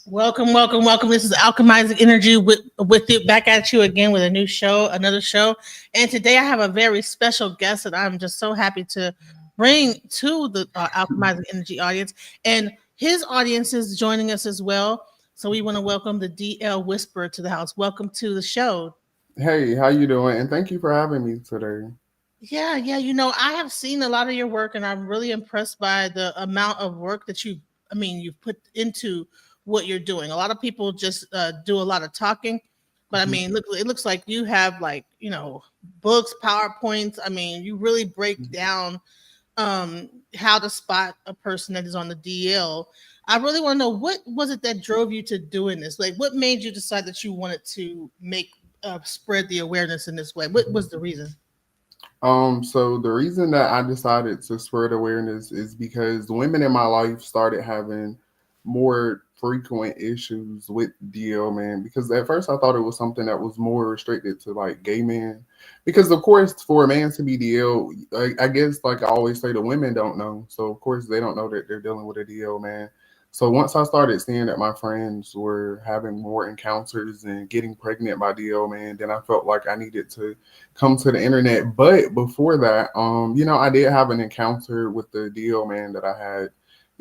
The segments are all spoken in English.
Welcome, welcome, welcome. This is Alchemizing Energy with it back at you again with a new show, another show. And today I have a very special guest that I'm just so happy to bring to the Alchemizing Energy audience. And his audience is joining us as well. So we want to welcome the DL Whisperer to the house. Welcome to the show. Hey, how you doing? And thank you for having me today. Yeah. I have seen a lot of your work and I'm really impressed by the amount of work that you've put into what you're doing. A lot of people just do a lot of talking, but I Mhm. mean, it looks like you have books, PowerPoints. I mean, you really break down how to spot a person that is on the DL. I really want to know what was it that drove you to doing this? Like, what made you decide that you wanted to make spread the awareness in this way? What was the reason? So the reason that I decided to spread awareness is because the women in my life started having more frequent issues with DL, man. Because at first I thought it was something that was more restricted to like gay men. Because of course, for a man to be DL, I guess like I always say, the women don't know. So of course they don't know that they're dealing with a DL, man. So once I started seeing that my friends were having more encounters and getting pregnant by DL, man, then I felt like I needed to come to the internet. But before that, I did have an encounter with the DL man that I had,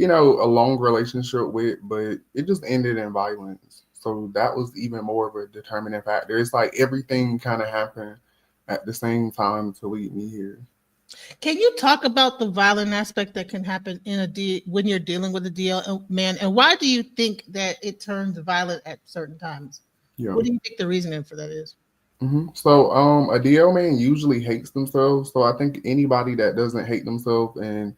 a long relationship with, but it just ended in violence. So that was even more of a determining factor. It's like everything kind of happened at the same time to lead me here. Can you talk about the violent aspect that can happen in when you're dealing with a DL man, and why do you think that it turns violent at certain times? Yeah. What do you think the reasoning for that is? So, a DL man usually hates themselves. So I think anybody that doesn't hate themselves and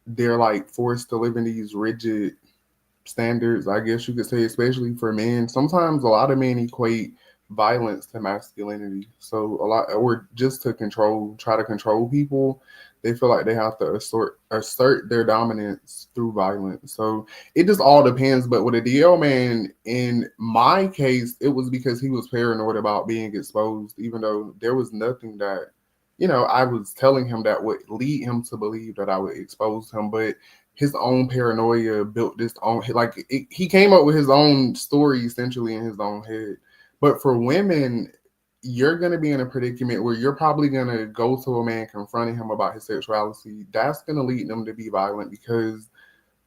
they're like forced to live in these rigid standards, I guess you could say, especially for men. Sometimes a lot of men equate violence to masculinity. So a lot, or just to try to control people. They feel like they have to assert their dominance through violence. So it just all depends. But with a DL man, in my case, it was because he was paranoid about being exposed, even though there was nothing that, I was telling him that would lead him to believe that I would expose him. But his own paranoia built this own, like he came up with his own story essentially in his own head. But for women, you're going to be in a predicament where you're probably going to go to a man confronting him about his sexuality. That's going to lead them to be violent because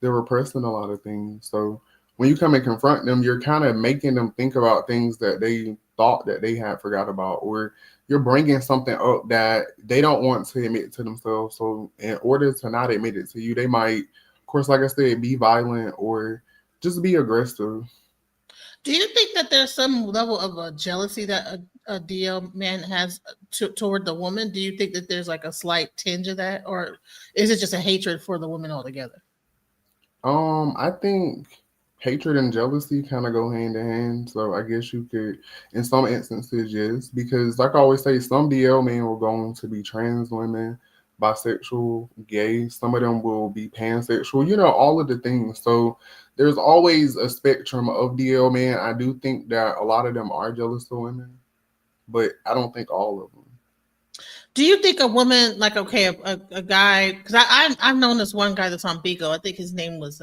they're repressing a lot of things. So when you come and confront them, you're kind of making them think about things that they thought that they had forgot about, or you're bringing something up that they don't want to admit to themselves. So in order to not admit it to you, they might, of course, like I said, be violent or just be aggressive. Do you think that there's some level of jealousy that a DL man has toward the woman? Do you think that there's like a slight tinge of that, or is it just a hatred for the woman altogether? I think hatred and jealousy kind of go hand in hand. So I guess you could, in some instances, yes, because like I always say, some DL men will go on to be trans women, bisexual, gay. Some of them will be pansexual. All of the things. So there's always a spectrum of DL men. I do think that a lot of them are jealous of women, but I don't think all of them. Do you think a woman, like, okay, a guy, because I've known this one guy that's on Bigo. I think his name was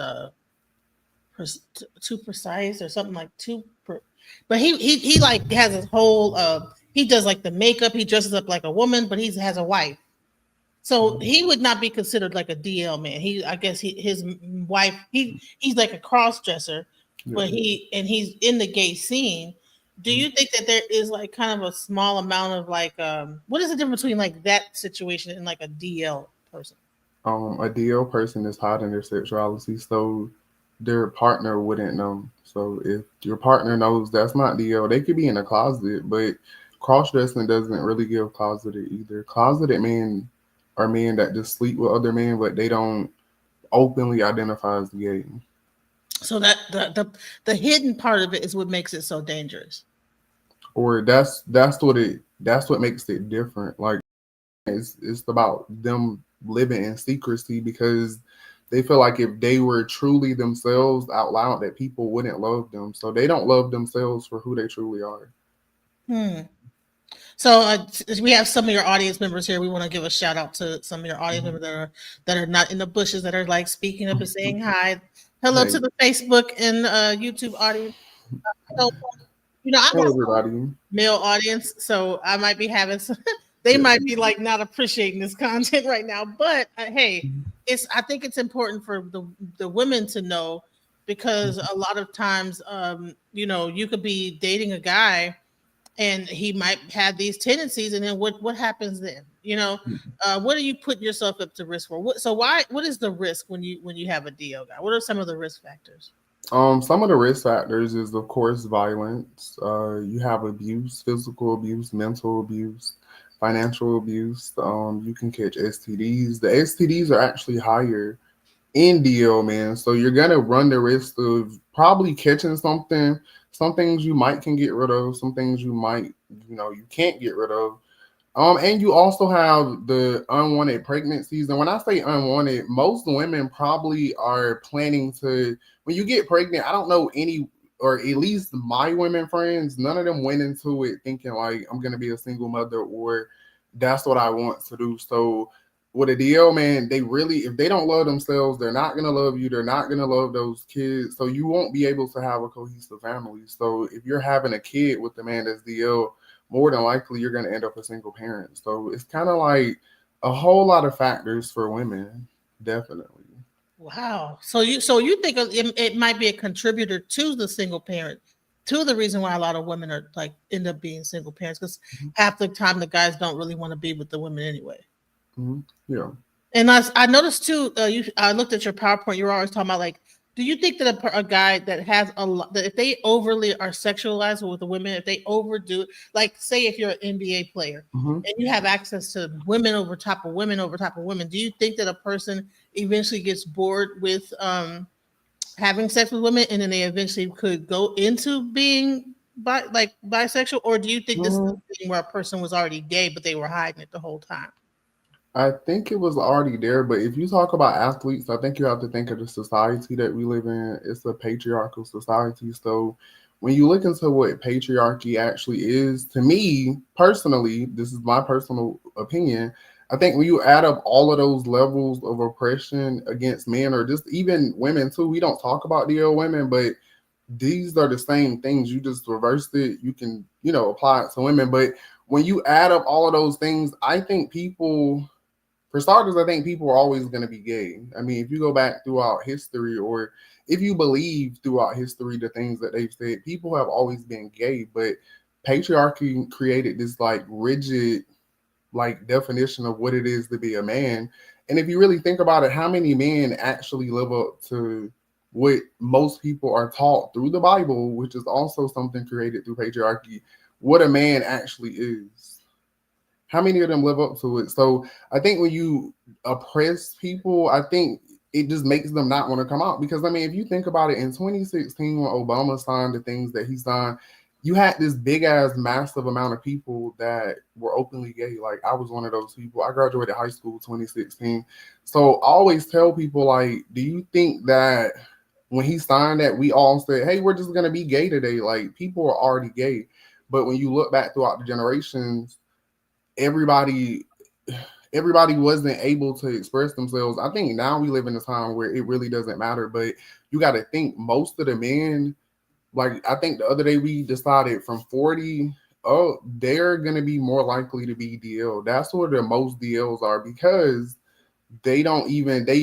too precise or something like but he like has his whole he does like the makeup, he dresses up like a woman, but he has a wife, so he would not be considered like a DL man. I guess his wife, he's like a cross dresser, Yeah. but he's in the gay scene. Do you think that there is like kind of a small amount of like what is the difference between like that situation and like a DL person? A DL person is hiding their sexuality, so their partner wouldn't know. So if your partner knows that's not DL, they could be in a closet, but cross dressing doesn't really give closeted either. Closeted men are men that just sleep with other men, but they don't openly identify as gay. So that the hidden part of it is what makes it so dangerous. Or that's what makes it different. Like it's about them living in secrecy because they feel like if they were truly themselves out loud, that people wouldn't love them. So they don't love themselves for who they truly are. Hmm. So we have some of your audience members here. We want to give a shout out to some of your audience members that are not in the bushes, that are like speaking up and saying hi. Hello Hey, to the Facebook and YouTube audience. So, I got hello everybody. male audience, so I might be having some. They Yeah. might be like not appreciating this content right now, but hey, it's. I think it's important for the women to know because a lot of times, you could be dating a guy and he might have these tendencies, and then what happens then? What do you put yourself up to risk for? What is the risk when you have a DO guy? What are some of the risk factors? Some of the risk factors is of course violence. You have abuse, physical abuse, mental abuse, financial abuse. You can catch STDs. The STDs are actually higher in DL, man. So you're gonna run the risk of probably catching something. Some things you might can get rid of. Some things you might, you can't get rid of. And you also have the unwanted pregnancies. And when I say unwanted, most women probably are planning to, when you get pregnant, I don't know any, or at least my women friends, none of them went into it thinking like, I'm going to be a single mother or that's what I want to do. So with a DL, man, they really, if they don't love themselves, they're not going to love you. They're not going to love those kids. So you won't be able to have a cohesive family. So if you're having a kid with the man that's DL, more than likely you're going to end up a single parent. So it's kind of like a whole lot of factors for women, definitely. Wow. So you think it might be a contributor to the single parent, to the reason why a lot of women are like end up being single parents because Mhm. half the time the guys don't really want to be with the women anyway. Mhm. Yeah. And I noticed too. I looked at your PowerPoint. You were always talking about like, do you think that a guy that has a lot that if they overly are sexualized with the women, if they overdo it, like say if you're an NBA player Mhm. and you have access to women over top of women over top of women, do you think that a person eventually gets bored with having sex with women and then they eventually could go into being bisexual, or do you think this is Mhm. a thing where a person was already gay but they were hiding it the whole time? I think it was already there, but if you talk about athletes, I think you have to think of the society that we live in. It's a patriarchal society. So when you look into what patriarchy actually is, to me personally, this is my personal opinion. I think when you add up all of those levels of oppression against men or just even women too, we don't talk about the old women, but these are the same things. You just reversed it. You can, apply it to women. But when you add up all of those things, I think people, for starters, I think people are always going to be gay. I mean, if you go back throughout history, or if you believe throughout history the things that they've said, people have always been gay. But patriarchy created this like rigid, like definition of what it is to be a man. And if you really think about it, how many men actually live up to what most people are taught through the Bible, which is also something created through patriarchy, what a man actually is? How many of them live up to it? So I think when you oppress people, I think it just makes them not want to come out. Because I mean, if you think about it, in 2016, when Obama signed the things that he signed, you had this big ass massive amount of people that were openly gay. Like I was one of those people. I graduated high school 2016. So I always tell people, like, do you think that when he signed that, we all said, hey, we're just gonna be gay today? Like people are already gay. But when you look back throughout the generations, everybody everybody wasn't able to express themselves. I think now we live in a time where it really doesn't matter, but you got to think most of the men, like I think the other day we decided from 40, oh, they're going to be more likely to be DL. That's where the most DLs are because they've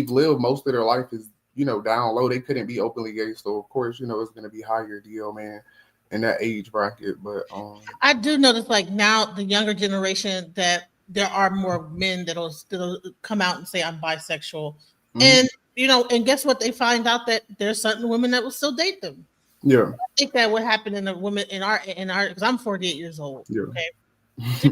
lived most of their life is, down low. They couldn't be openly gay. So of course, it's going to be higher DL, man, in that age bracket. But I do notice like now the younger generation that there are more men that'll come out and say I'm bisexual. mhm, And and guess what? They find out that there's certain women that will still date them. yeah, I think that would happen in the women in our because I'm 48 years old. yeah. Okay.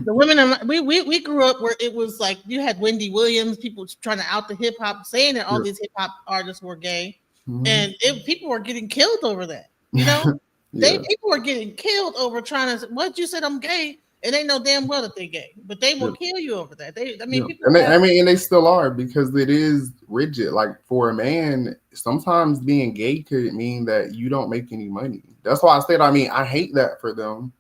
The women we grew up where it was like you had Wendy Williams, people trying to out the hip hop, saying that all Yeah. these hip hop artists were gay, Mhm. and people were getting killed over that. You know, they Yeah, people were getting killed over trying to. What you said I'm gay, and they know damn well that they're gay, but they will yeah, kill you over that. I mean, yeah. people And they, have. I mean, and they still are because it is rigid. Like for a man, sometimes being gay could mean that you don't make any money. That's why I said, I mean, I hate that for them,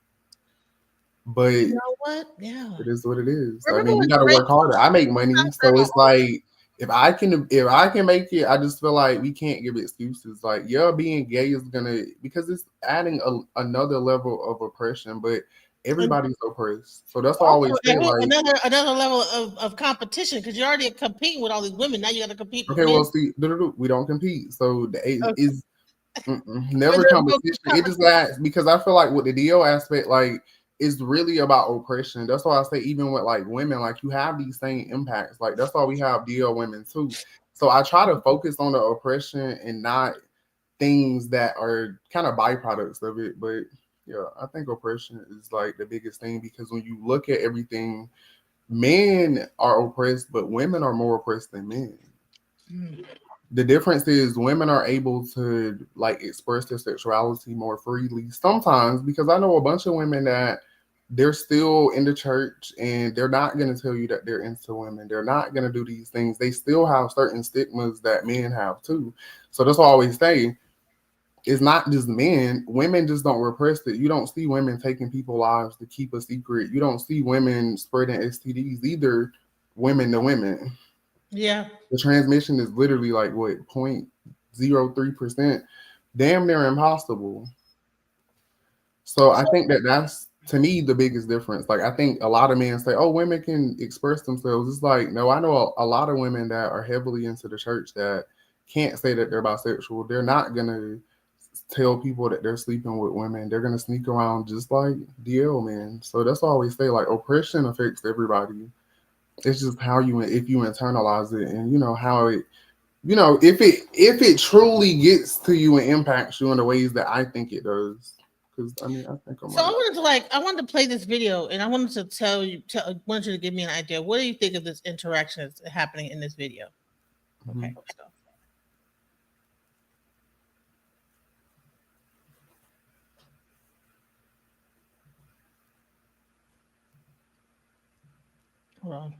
but You it know what? Yeah. is what it is. I Remember mean, you when got to Drake work harder. I make money, found so it's out? like if I can make it, I just feel like we can't give excuses. Like, yeah, being gay is gonna, because it's adding another level of oppression, but And everybody's oppressed. So that's why I also, always say, like, another level of competition because you're already competing with all these women. Now you got to compete with okay, men. well, see, we don't compete. So Okay. is But never there's no competition. It just adds, because I feel like with the DO aspect, like, it's really about oppression. That's why I say, even with like women, like, you have these same impacts. Like, that's why we have DO women too. So I try to focus on the oppression and not things that are kind of byproducts of it. But yeah, I think oppression is like the biggest thing, because when you look at everything, men are oppressed, but women are more oppressed than men. The difference is women are able to like express their sexuality more freely sometimes, because I know a bunch of women that they're still in the church and they're not going to tell you that they're into women. They're not going to do these things. They still have certain stigmas that men have too. So that's why I always say, it's not just men. Women just don't repress it. You don't see women taking people's lives to keep a secret. You don't see women spreading STDs either, women to women. Yeah. The transmission is literally like what, 0.03%, damn near impossible. So I think that that's, to me, the biggest difference. Like, I think a lot of men say, "Oh, women can express themselves." It's like, no, I know a lot of women that are heavily into the church that can't say that they're bisexual. They're not gonna tell people that they're sleeping with women. They're gonna sneak around just like DL men. So that's why I always say, like, oppression affects everybody. It's just how you, if you internalize it, and you know how it, if it truly gets to you and impacts you in the ways that I think it does. Because I mean, I think I'm So right. I wanted to play this video, and I wanted to wanted you to give me an idea. What do you think of this interaction that's happening in this video? Mhm. Okay, so hold on.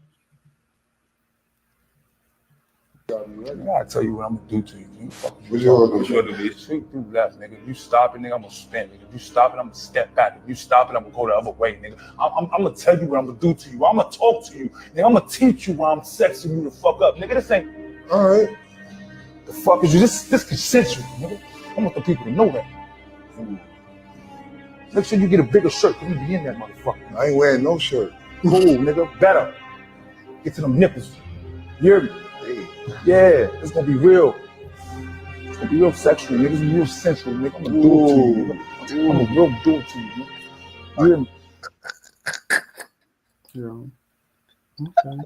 I gotta tell you what I'm gonna do to you. You fucking What you gonna do? what you gonna do? Bitch? Shoot through left, nigga. If you stop it, nigga, I'm gonna spin, nigga. If you stop it, I'm gonna step back. If you stop it, I'm gonna go the other way, nigga. I'm gonna tell you what I'm gonna do to you. I'm gonna talk to you, nigga. I'm gonna teach you why I'm sexing you the fuck up, nigga. This ain't All right. the fuck is you. This consensual, nigga. I want the people to know that. Make sure you get a bigger shirt, cause you be in that motherfucker. I ain't wearing no shirt. Cool, nigga. Better. Get to them nipples. You hear me? Hey, Yeah, it's gonna be real. It's gonna be real sexual, nigga. It's gonna be real sensual, nigga. I'm gonna do it to you, nigga. I'm gonna real do it to you, nigga. You hear me? Yeah. Okay.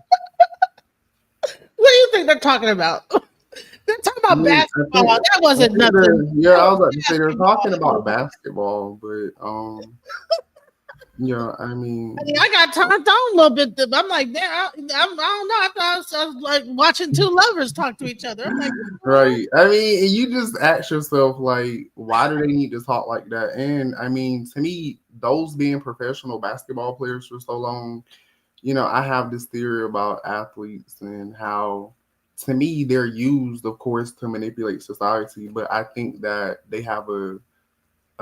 What do you think they're talking about? They're talking about basketball. That wasn't nothing. Yeah, I was about to say they're talking about basketball, but yeah, I mean, I mean, I got turned on a little bit. I'm like, there. I don't know. I thought I was like watching two lovers talk to each other. I'm like, right. I mean, and you just ask yourself, like, why do they need to talk like that? And I mean, to me, those being professional basketball players for so long, I have this theory about athletes and how, to me, they're used, of course, to manipulate society, but I think that they have a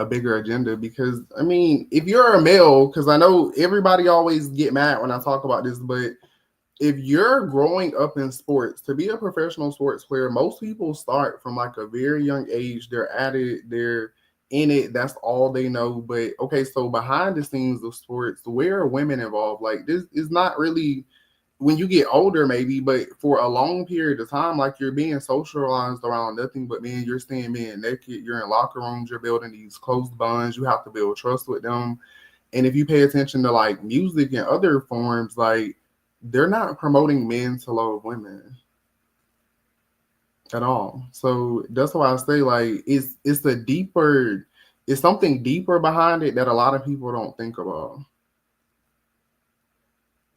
bigger agenda. Because I mean, if you're a male, because I know everybody always get mad when I talk about this, but if you're growing up in sports, to be a professional sports player, most people start from like a very young age. They're at it, they're in it, that's all they know. But okay, so behind the scenes of sports, where are women involved? Like, this is not really, when you get older, maybe, but for a long period of time, like, you're being socialized around nothing but men. You're seeing men naked, you're in locker rooms, you're building these close bonds, you have to build trust with them. And if you pay attention to like music and other forms, like, they're not promoting men to love women at all. So that's why I say, like, it's something deeper behind it that a lot of people don't think about.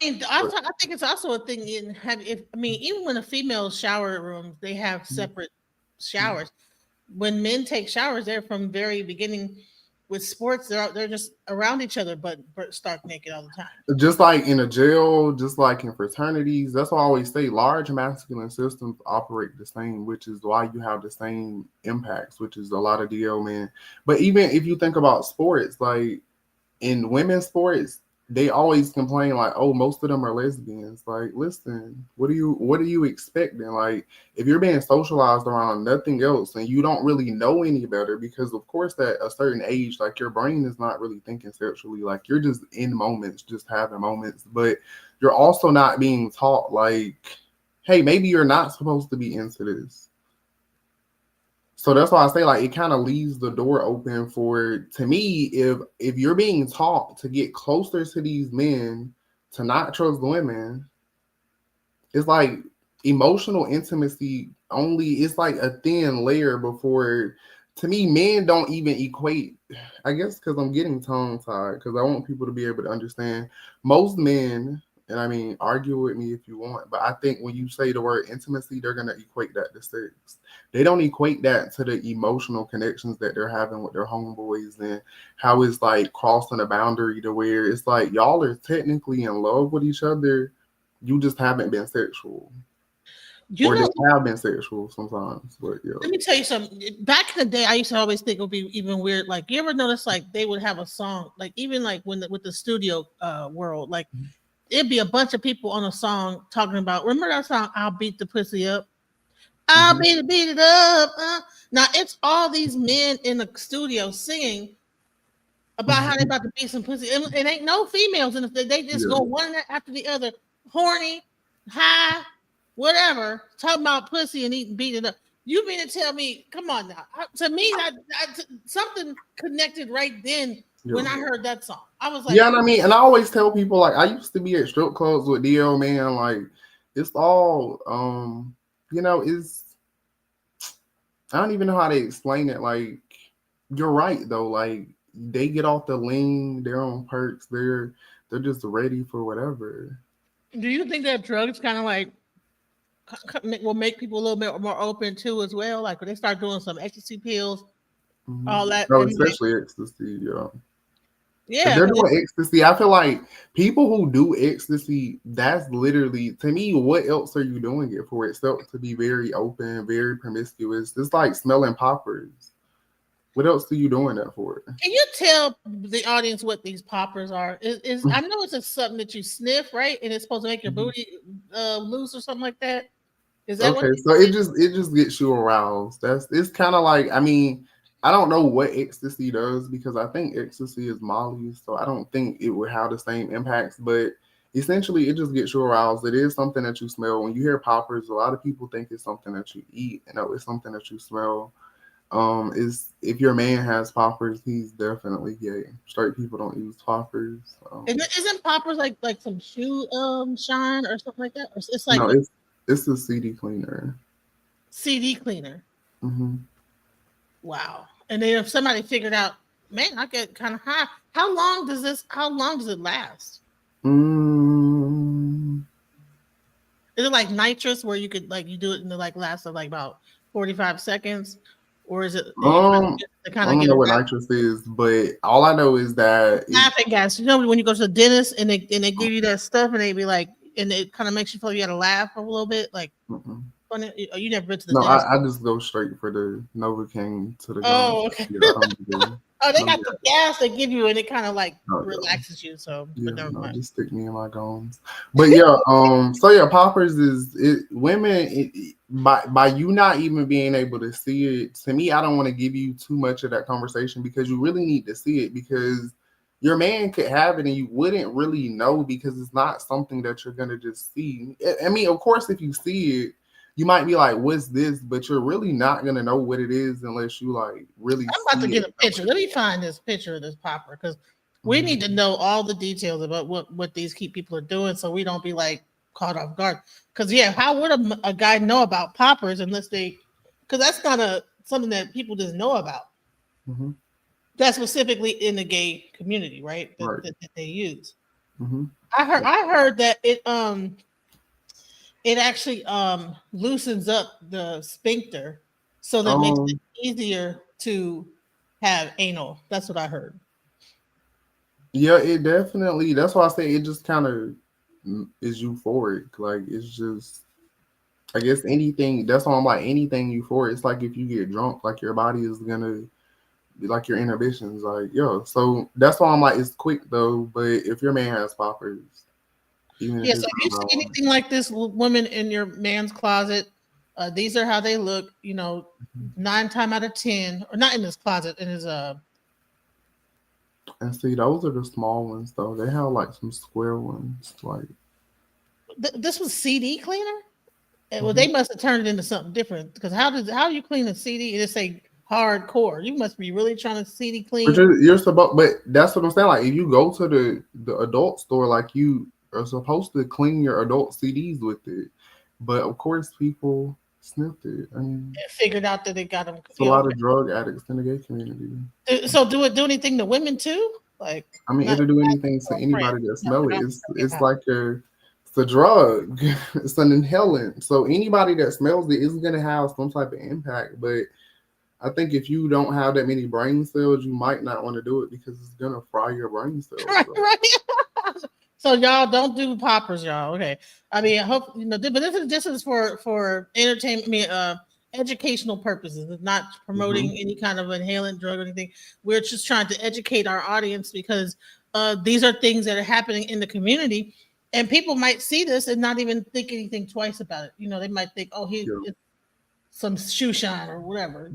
and I think it's also a thing in have if I mean even when a female shower rooms they have separate showers. When men take showers, they're from very beginning. With sports, they're just around each other, but stark naked all the time. Just like in a jail, just like in fraternities, that's why I always say large masculine systems operate the same, which is why you have the same impacts, which is a lot of DL men. But even if you think about sports, like in women's sports, they always complain like, oh, most of them are lesbians. Like, listen, what are you expecting? Like, if you're being socialized around nothing else and you don't really know any better, because of course at a certain age, like your brain is not really thinking sexually, like you're just in moments, just having moments, but you're also not being taught like, hey, maybe you're not supposed to be into this. So that's why I say like it kind of leaves the door open for, to me, if you're being taught to get closer to these men, to not trust women, it's like emotional intimacy only, it's like a thin layer before, to me, men don't even equate, I guess because I'm getting tongue tied, because I want people to be able to understand. Most men, and I mean, argue with me if you want, but I think when you say the word intimacy, they're going to equate that to sex. They don't equate that to the emotional connections that they're having with their homeboys and how it's like crossing a boundary to where it's like y'all are technically in love with each other. You just haven't been sexual. You Or know, they have been sexual sometimes. But yeah. let me tell you something. Back in the day, I used to always think it would be even weird. Like, you ever notice like they would have a song, like even like when with the studio world, like it'd be a bunch of people on a song talking about. Remember that song? I'll beat the pussy up. I'll beat it up. Now it's all these men in the studio singing about how they about to beat some pussy. And it ain't no females in it. They just go one after the other, horny, high, whatever, talking about pussy and eating, beat it up. You mean to tell me? Come on now. To me, something connected right then when I heard that song. I was like, yeah, and I mean, and I always tell people like I used to be at strip clubs with DL, man. Like it's all, it's, I don't even know how to explain it. Like you're right though. Like they get off the lean, they're on perks, they're just ready for whatever. do you think that drugs kind of like will make people a little bit more open too as well? Like when they start doing some ecstasy pills, all that. No, And like, especially ecstasy, yeah. If yeah, they're doing ecstasy, I feel like people who do ecstasy, that's literally, to me, what else are you doing it for except to be very open, very promiscuous? It's like smelling poppers. What else are you doing that for? can you tell the audience what these poppers are? Is I know it's just something that you sniff, right? And it's supposed to make your booty loose or something like that. Is that what? Okay, so it just gets you aroused. It's kind of like, I mean, I don't know what ecstasy does because I think ecstasy is Molly, so I don't think it would have the same impacts. But essentially, it just gets you aroused. It is something that you smell. When you hear poppers, a lot of people think it's something that you eat. No, it's something that you smell. Is if your man has poppers, he's definitely gay. Straight people don't use poppers. Isn't poppers like some shoe shine or something like that? Or it's like No, it's a CD cleaner. CD cleaner. Mm-hmm. Wow. And then if somebody figured out, man, I get kind of high. How long does it last? Is it like nitrous where you could like you do it in the like last of like about 45 seconds? Or is it I don't know what nitrous is, but all I know is that laughing gas. You know when you go to the dentist and they give you that stuff and they be like, and it kind of makes you feel you got to laugh a little bit, like funny. You never been to the dentist? I just go straight for the Novocaine to the oh, okay. Oh, they got the gas they give you and it kind of like relaxes you. So just stick me in my gums. But yeah, so yeah, poppers is women. By you not even being able to see it, to me, I don't want to give you too much of that conversation because you really need to see it because your man could have it and you wouldn't really know because it's not something that you're gonna just see. I mean, of course, if you see it, you might be like, "What's this?" But you're really not gonna know what it is unless you like really. I'm about to get a picture. Let me find this picture of this popper because we need to know all the details about what these key people are doing so we don't be like caught off guard. Because how would a guy know about poppers unless because that's kind of something that people just know about. Mm-hmm. That's specifically in the gay community, right? That they use. Mm-hmm. I heard that it actually loosens up the sphincter so that makes it easier to have anal. That's what I heard. Yeah, it definitely. That's why I say it just kind of is euphoric. Like it's just, I guess anything. That's why I'm like anything euphoric. It's like if you get drunk, like your body is gonna like your inhibitions. Like, yo, so that's why I'm like, it's quick though. But if your man has poppers, even if Yeah, so it's if you see anything like this, women in your man's closet, these are how they look. 9 times out of 10, or not in his closet, in his and see, those are the small ones though. They have like some square ones, like this was CD cleaner. Well, they must have turned it into something different because how do you clean a CD and it say hardcore? You must be really trying to CD clean. But you're supposed, but that's what I'm saying. Like, if you go to the adult store, like you are supposed to clean your adult CDs with it. But of course, people sniffed it. I mean, Figured out that they got them. it's a lot of drug addicts in the gay community. So do it do anything to women too? Like, I mean, it'll do anything to anybody that smell it. It's like it's a drug. It's an inhalant. So anybody that smells it is gonna have some type of impact. But I think if you don't have that many brain cells, you might not want to do it because it's gonna fry your brain cells. Right. So y'all don't do poppers, y'all. Okay. I mean, I hope but this is for entertainment. I mean, educational purposes. It's not promoting any kind of inhalant drug or anything. We're just trying to educate our audience because these are things that are happening in the community, and people might see this and not even think anything twice about it. They might think, oh, some shoe shine or whatever.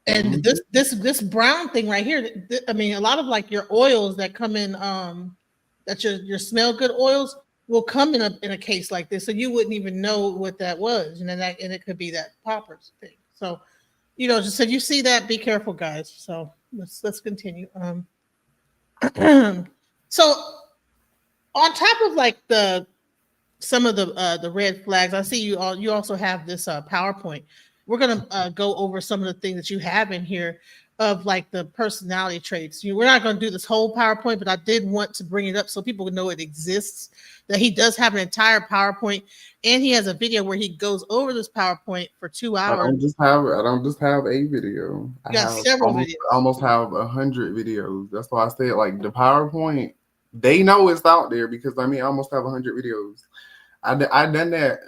And this brown thing right here. I mean, a lot of like your oils that come in, that your smell good oils will come in a case like this, so you wouldn't even know what that was, and it could be that poppers thing. So, just if you see that, be careful, guys. So let's continue. So on top of like some of the red flags, I see you also have this PowerPoint. We're gonna go over some of the things that you have in here of like the personality traits. We're not going to do this whole PowerPoint, but I did want to bring it up so people know it exists, that he does have an entire PowerPoint, and he has a video where he goes over this PowerPoint for 2 hours. I don't just have a video. You got several videos. I almost have 100 videos. That's why I said like the PowerPoint, they know it's out there because I almost have 100 videos. I done that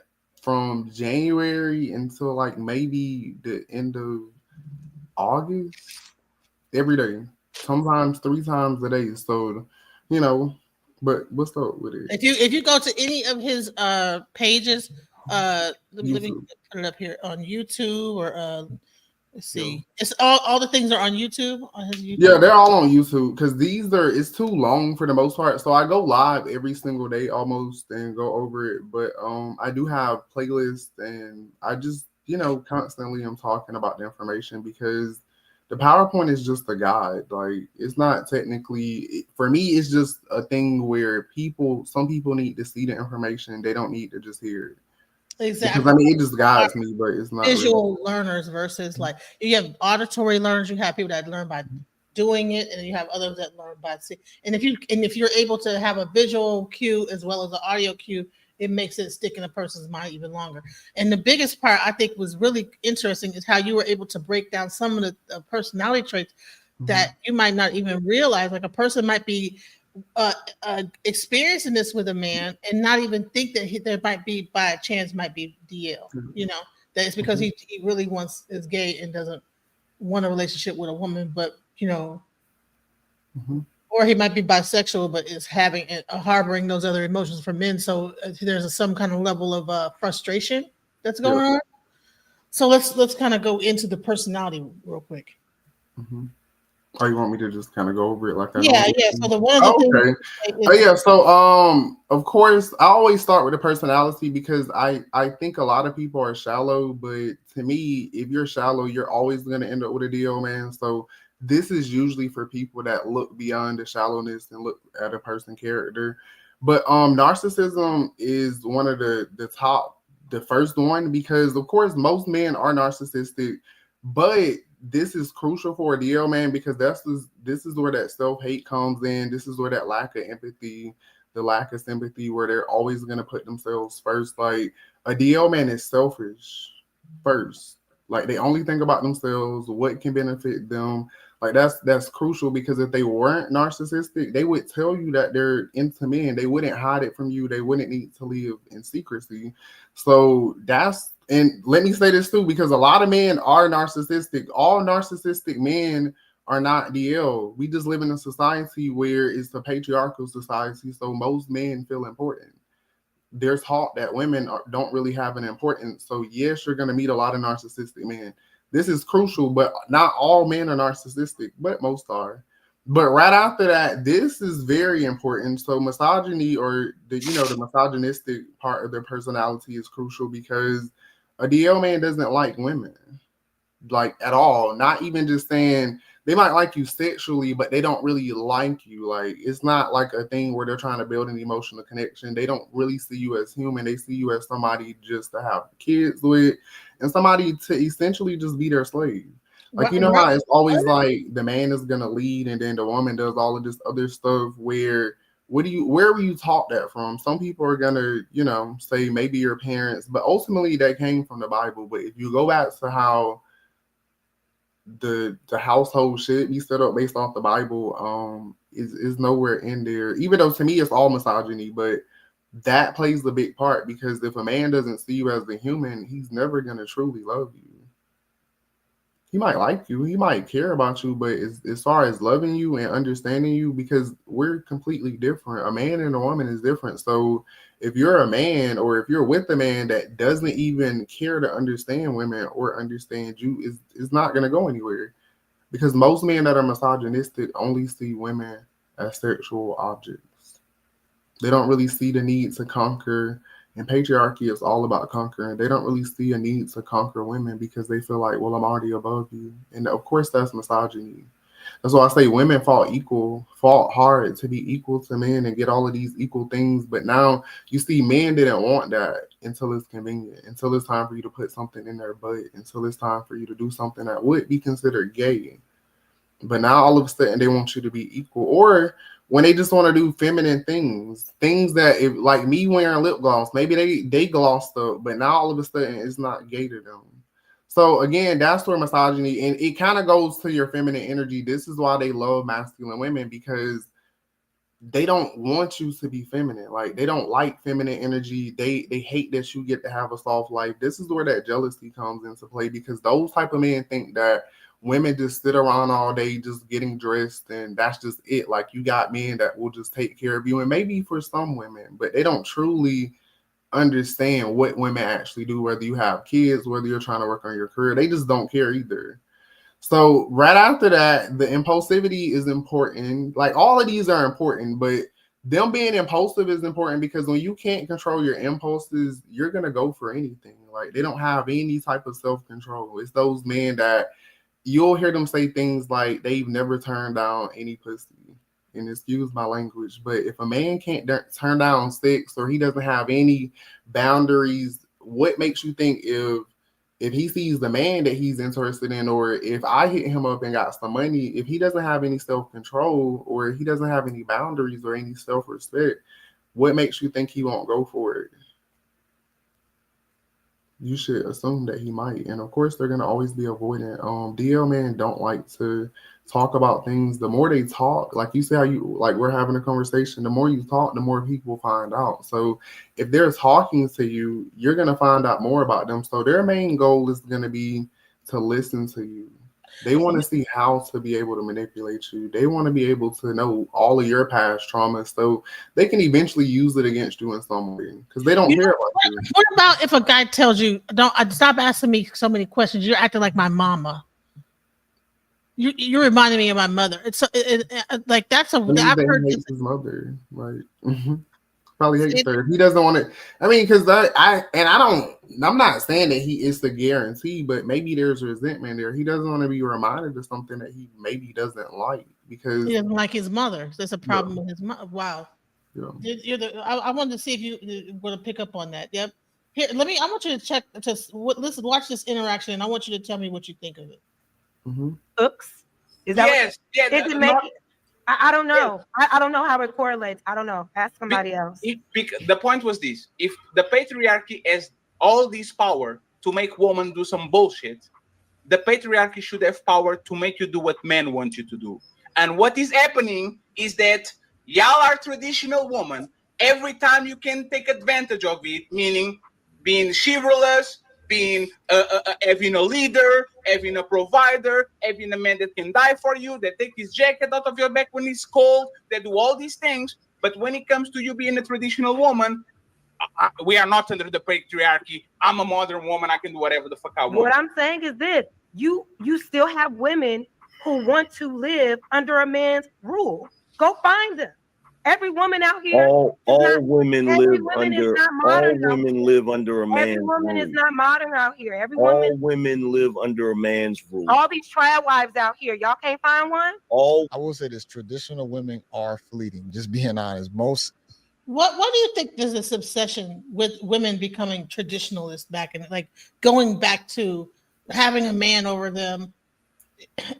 from January until like maybe the end of August, every day, sometimes 3 times a day. So, but what's up with it? If you go to any of his pages, let me put it up here on YouTube or let's see. Yeah. It's all the things are on YouTube on his YouTube. Yeah, they're all on YouTube because it's too long for the most part. So I go live every single day almost and go over it. But I do have playlists and I just constantly I'm talking about the information because the PowerPoint is just a guide. Like, it's not technically, for me, it's just a thing where some people need to see the information. They don't need to just hear it. Exactly. Because it just guides me, but it's not visual learners versus like you have auditory learners. You have people that learn by doing it, and you have others that learn by seeing. And if you're able to have a visual cue as well as an audio cue, it makes it stick in a person's mind even longer. And the biggest part I think was really interesting is how you were able to break down some of the personality traits that you might not even realize. Like a person might be experiencing this with a man and not even think that there might be by a chance might be DL. That it's because he really is gay and doesn't want a relationship with a woman, but or he might be bisexual, but is harboring those other emotions for men. So there's some kind of level of frustration that's going on. So let's kind of go into the personality real quick. Oh, you want me to just kind of go over it like that? Yeah. So the one of the things. So of course, I always start with the personality because I think a lot of people are shallow, but to me, if you're shallow, you're always going to end up with a DO, man. So this is usually for people that look beyond the shallowness and look at a person's character. But narcissism is one of the first one, because of course most men are narcissistic, but this is crucial for a DL man because this is where that self-hate comes in. This is where that lack of empathy, the lack of sympathy, where they're always going to put themselves first. Like a DL man is selfish first. Like they only think about themselves, what can benefit them. Like that's crucial because if they weren't narcissistic, they would tell you that they're into men. They wouldn't hide it from you. They wouldn't need to live in secrecy. So and let me say this too, because a lot of men are narcissistic. All narcissistic men are not DL. We just live in a society where it's a patriarchal society, so most men feel important. There's taught that women don't really have an importance. So yes, you're going to meet a lot of narcissistic men. This is crucial, but not all men are narcissistic, but most are. But right after that, this is very important. So misogyny, or the misogynistic part of their personality, is crucial because a DL man doesn't like women, like at all. Not even just saying they might like you sexually, but they don't really like you. Like it's not like a thing where they're trying to build an emotional connection. They don't really see you as human. They see you as somebody just to have kids with and somebody to essentially just be their slave. Like, you know how it's always like the man is gonna lead and then the woman does all of this other stuff. Where were you taught that from? Some people are gonna, say maybe your parents, but ultimately that came from the Bible. But if you go back to how the household should be set up based off the Bible, is nowhere in there. Even though to me it's all misogyny, but that plays a big part because if a man doesn't see you as a human, he's never gonna truly love you. He might like you, he might care about you, but as far as loving you and understanding you, because we're completely different. A man and a woman is different. So if you're a man or if you're with a man that doesn't even care to understand women or understand you, is not going to go anywhere. Because most men that are misogynistic only see women as sexual objects. They don't really see the need to conquer. And patriarchy is all about conquering. They don't really see a need to conquer women because they feel like, well, I'm already above you. And of course, that's misogyny. That's why I say women fought hard to be equal to men and get all of these equal things. But now you see men didn't want that until it's convenient, until it's time for you to put something in their butt, until it's time for you to do something that would be considered gay. But now all of a sudden they want you to be equal. Or when they just want to do feminine things that, if, like me wearing lip gloss, maybe they glossed up, but now all of a sudden it's not gay to them. So again, that's where misogyny, and it kind of goes to your feminine energy. This is why they love masculine women, because they don't want you to be feminine. Like they don't like feminine energy. They hate that you get to have a soft life. This is where that jealousy comes into play, because those type of men think that women just sit around all day just getting dressed and that's just it. Like you got men that will just take care of you, and maybe for some women, but they don't truly understand what women actually do, whether you have kids, whether you're trying to work on your career. They just don't care either. So right after that, the impulsivity is important. Like all of these are important, but them being impulsive is important because when you can't control your impulses, you're going to go for anything. Like they don't have any type of self-control. It's those men that you'll hear them say things like they've never turned down any pussy. And excuse my language, but if a man can't turn down sex or he doesn't have any boundaries, what makes you think if he sees the man that he's interested in, or if I hit him up and got some money, if he doesn't have any self-control or he doesn't have any boundaries or any self-respect, what makes you think he won't go for it? You should assume that he might. And of course, they're going to always be avoidant. DL men don't like to talk about things. The more they talk, like you say, how you like we're having a conversation, the more you talk, the more people find out. So if they're talking to you, you're going to find out more about them. So their main goal is going to be to listen to you. They want to see how to be able to manipulate you. They want to be able to know all of your past traumas so they can eventually use it against you in some way, because they don't care about you. What about if a guy tells you, "Don't stop asking me so many questions. You're acting like my mama. You're reminding me of my mother." It's like that's a. I've heard he hates his mother, right? Probably hates her. He doesn't want to. I mean, because I'm not saying that he is the guarantee, but maybe there's resentment there. He doesn't want to be reminded of something that he maybe doesn't like because he doesn't like his mother. There's a problem with his mother. Wow. Yeah. I wanted to see if you were to pick up on that. Yep. Here, I want you to check. Listen, watch this interaction, and I want you to tell me what you think of it. Mm-hmm. Oops. Is that yes? Is it making? I don't know. I don't know how it correlates. I don't know. Ask somebody else. The point was this: if the patriarchy has all this power to make women do some bullshit, the patriarchy should have power to make you do what men want you to do. And what is happening is that y'all are traditional women. Every time you can take advantage of it, meaning being chivalrous, being having a leader, having a provider, having a man that can die for you, that take his jacket out of your back when it's cold, that do all these things. But when it comes to you being a traditional woman, we are not under the patriarchy. I'm a modern woman. I can do whatever the fuck I want. What I'm saying is this: you still have women who want to live under a man's rule. Go find them. Every woman out here. All women live under a man's Every woman rule. is not modern out here. Every All woman. women live under a man's rule. All these trad wives out here. Y'all can't find one. All I will say this: traditional women are fleeting. Just being honest, most. What do you think there's this obsession with women becoming traditionalists back in, like going back to having a man over them?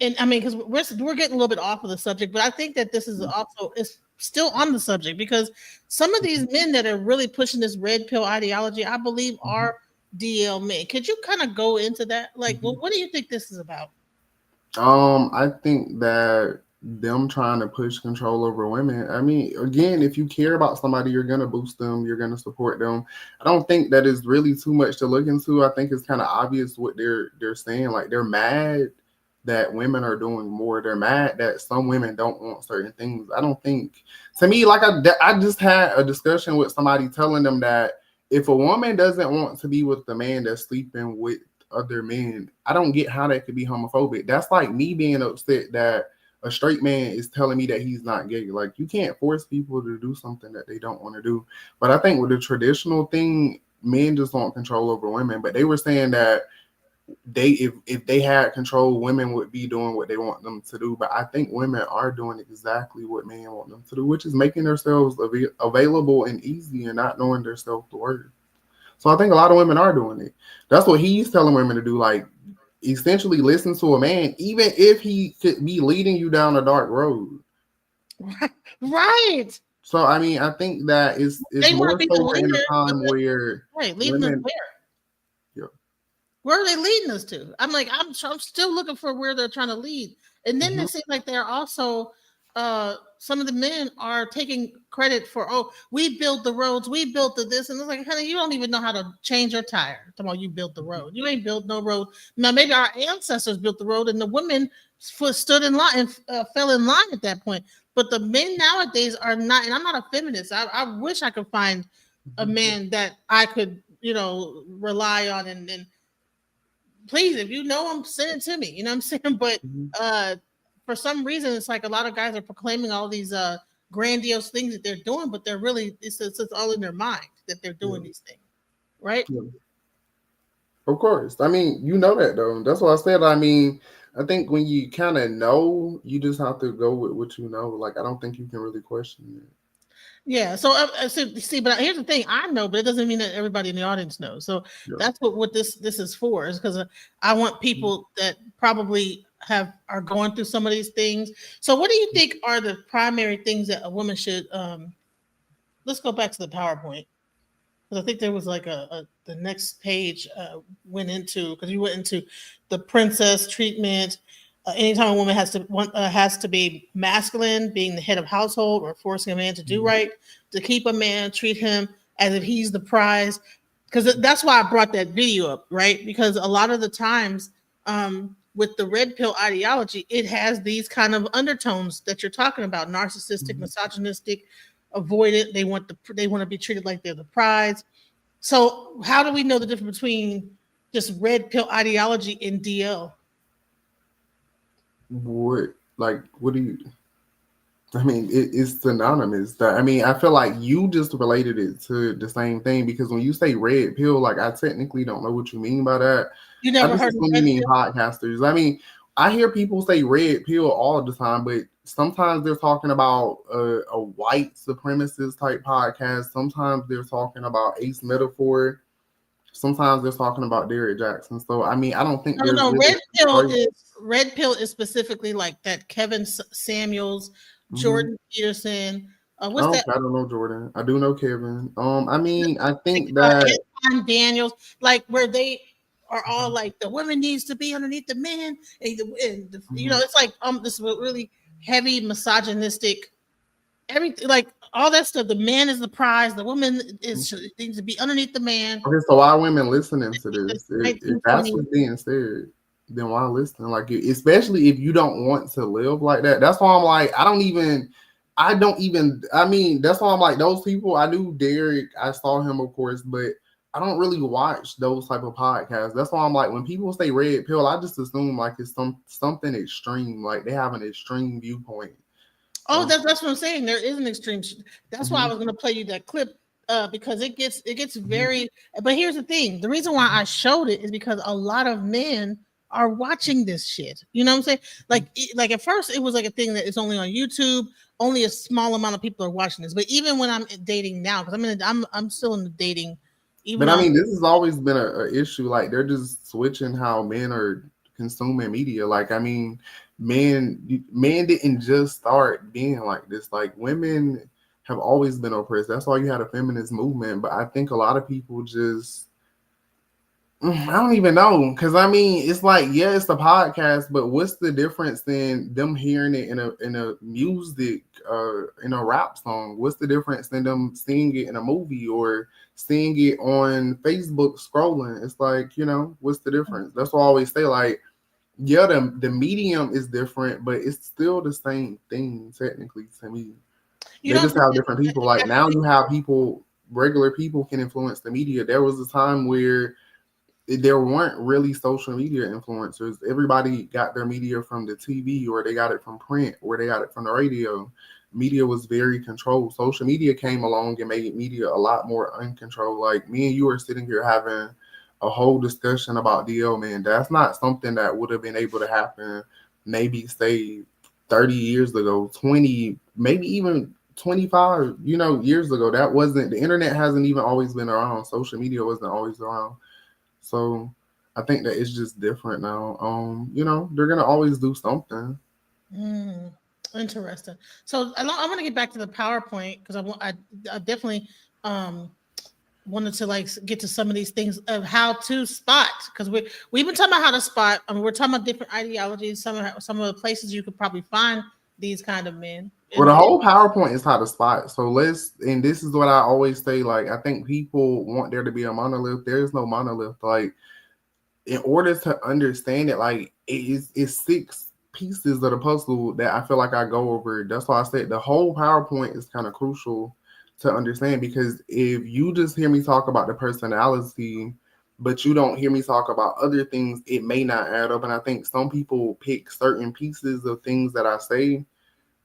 And I mean, because we're getting a little bit off of the subject, but I think that this is also is still on the subject, because some of these men that are really pushing this red pill ideology, I believe, are DL men. Could you kind of go into that? Like, what do you think this is about? I think that them trying to push control over women. I mean, again, if you care about somebody, you're gonna boost them, you're gonna support them. I don't think that is really too much to look into. I think it's kind of obvious what they're saying. Like, they're mad that women are doing more. They're mad that some women don't want certain things. I don't think, to me, like I just had a discussion with somebody telling them that if a woman doesn't want to be with the man that's sleeping with other men, I don't get how that could be homophobic. That's like me being upset that a straight man is telling me that he's not gay. Like, you can't force people to do something that they don't want to do. But I think with the traditional thing, men just want control over women. But they were saying that if they had control, women would be doing what they want them to do. But I think women are doing exactly what men want them to do, which is making themselves available and easy and not knowing their self-worth. So I think a lot of women are doing it. That's what he's telling women to do. Like, essentially listen to a man, even if he could be leading you down a dark road. Right. So I mean, I think that it's more so we're in a time where leading us where? Yeah. Where are they leading us to? I'm like, I'm still looking for where they're trying to lead. And then it seems like they're also some of the men are taking credit for, oh, we built the roads, we built this, and it's like, honey, you don't even know how to change your tire. Come on, you built the road. You ain't built no road. Now maybe our ancestors built the road, and the women stood in line and fell in line at that point. But the men nowadays are not. And I'm not a feminist. I wish I could find a man that I could, rely on and please, if you know him, send it to me. You know what I'm saying? But for some reason, it's like a lot of guys are proclaiming all these grandiose things that they're doing, but they're really, it's all in their mind that they're doing these things, right? Yeah. Of course. I mean, you know that, though. That's what I said. I mean, I think when you kind of know, you just have to go with what you know. Like, I don't think you can really question it. Yeah. So see, but here's the thing: I know, but it doesn't mean that everybody in the audience knows. So that's what this is for. Is because I want people that probably are going through some of these things. So, what do you think are the primary things that a woman should? Let's go back to the PowerPoint, because I think there was like the next page went into, because you went into the princess treatment. Anytime a woman has to be masculine, being the head of household, or forcing a man to do right, to keep a man, treat him as if he's the prize. Because that's why I brought that video up, right? Because a lot of the times with the red pill ideology, it has these kind of undertones that you're talking about: narcissistic, misogynistic, avoidant. They want to be treated like they're the prize. So how do we know the difference between just red pill ideology and DL? What do you? I mean, it's synonymous. I mean, I feel like you just related it to the same thing, because when you say red pill, like, I technically don't know what you mean by that. You never heard of red pill? Podcasters. I mean, I hear people say red pill all the time, but sometimes they're talking about a white supremacist type podcast. Sometimes they're talking about Ace Metaphor. Sometimes they're talking about Derrick Jackson. So I mean, I don't think no. Red pill is specifically like that. Kevin Samuels, Jordan Peterson. What's that? I don't know Jordan. I do know Kevin. I mean, I think that Daniels, like, where they are all like, the woman needs to be underneath the man, and it's like this really heavy misogynistic everything, like all that stuff. The man is the prize. The woman is needs to be underneath the man. Okay, so why are women listening to this? If that's 1920. what's being said, then why listen? Like, especially if you don't want to live like that. That's why I'm like, I mean, that's why I'm like, those people. I knew Derek. I saw him, of course, but I don't really watch those type of podcasts. That's why I'm like, when people say red pill, I just assume like it's something extreme. Like they have an extreme viewpoint. Oh, that's what I'm saying. There is an extreme. That's why I was going to play you that clip because it gets very. But here's the thing: the reason why I showed it is because a lot of men are watching this shit. You know what I'm saying? Like at first it was like a thing that is only on YouTube. Only a small amount of people are watching this. But even when I'm dating now, because I'm still in the dating. But I mean, this has always been a issue. Like they're just switching how men are consuming media. Like I mean, men didn't just start being like this. Like women have always been oppressed. That's why you had a feminist movement. But I think a lot of people just, I don't even know, because I mean, it's like, yeah, it's a podcast, but what's the difference in them hearing it in a music, in a rap song? What's the difference in them seeing it in a movie or seeing it on Facebook scrolling? It's like, you know, what's the difference? That's why I always say, like, yeah, the medium is different, but it's still the same thing technically to me. They just have different people. Like now you have people, regular people can influence the media. There was a time where there weren't really social media influencers. Everybody got their media from the TV, or they got it from print, or they got it from the radio. Media was very controlled. Social media came along and made media a lot more uncontrolled. Like me and you are sitting here having a whole discussion about DL, man. That's not something that would have been able to happen maybe say 30 years ago, 20, maybe even 25, years ago. That wasn't, the internet hasn't even always been around. Social media wasn't always around. So I think that it's just different now. They're gonna always do something. Interesting. So I want to get back to the PowerPoint because I definitely wanted to like get to some of these things of how to spot, because we've been talking about how to spot. I mean, we're talking about different ideologies. Some of the places you could probably find these kind of men. Well, the whole PowerPoint is how to spot. So and this is what I always say, like, I think people want there to be a monolith. There's no monolith. Like, in order to understand it, like, it's 6 pieces of the puzzle that I feel like I go over. That's why I said the whole PowerPoint is kind of crucial to understand, because if you just hear me talk about the personality, but you don't hear me talk about other things, it may not add up. And I think some people pick certain pieces of things that I say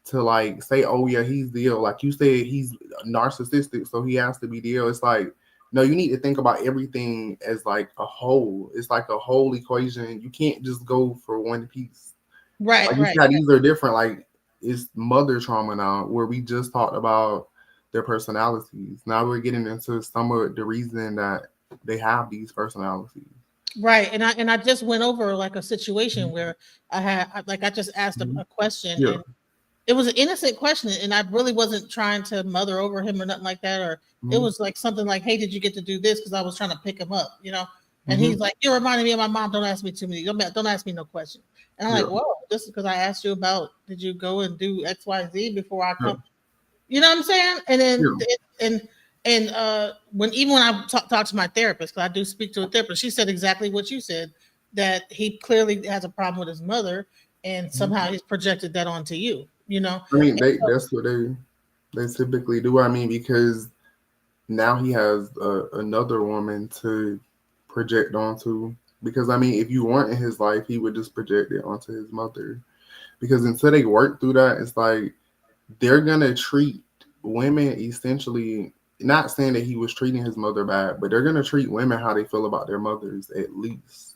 to like say, oh yeah, he's DL. Like you said, he's narcissistic, so he has to be DL. It's like, no, you need to think about everything as like a whole. It's like a whole equation. You can't just go for one piece. Right, like, right. These are different. Like it's mother trauma now, where we just talked about their personalities. Now we're getting into some of the reason that they have these personalities. Right, and I just went over like a situation where I just asked a question. Yeah. And it was an innocent question, and I really wasn't trying to mother over him or nothing like that. Or it was like something like, "Hey, did you get to do this?" Because I was trying to pick him up, And he's like, "You're reminding me of my mom. Don't ask me too many. Don't ask me no question." And I'm like, "Whoa, this is because I asked you about did you go and do X, Y, Z before I come?" You know what I'm saying? And then when I talk to my therapist, because I do speak to a therapist, she said exactly what you said, that he clearly has a problem with his mother, and somehow he's projected that onto you. I mean, that's what they typically do. I mean, because now he has another woman to project onto. Because I mean, if you weren't in his life, he would just project it onto his mother. Because until they work through that, it's like they're gonna treat women essentially. Not saying that he was treating his mother bad, but they're gonna treat women how they feel about their mothers, at least.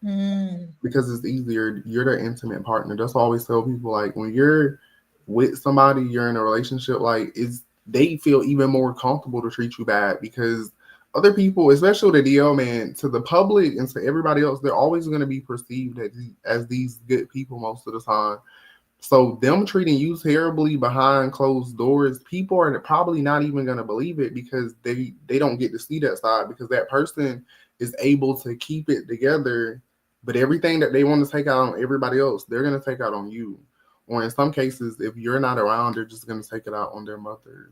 Because it's easier. You're their intimate partner. That's why I always tell people, like, when you're with somebody, you're in a relationship, like, they feel even more comfortable to treat you bad, because other people, especially the DL, man, to the public and to everybody else, they're always going to be perceived as these good people most of the time. So them treating you terribly behind closed doors, people are probably not even going to believe it, because they don't get to see that side, because that person is able to keep it together. But everything that they want to take out on everybody else, they're going to take out on you. or in some cases, if you're not around, they're just going to take it out on their mother.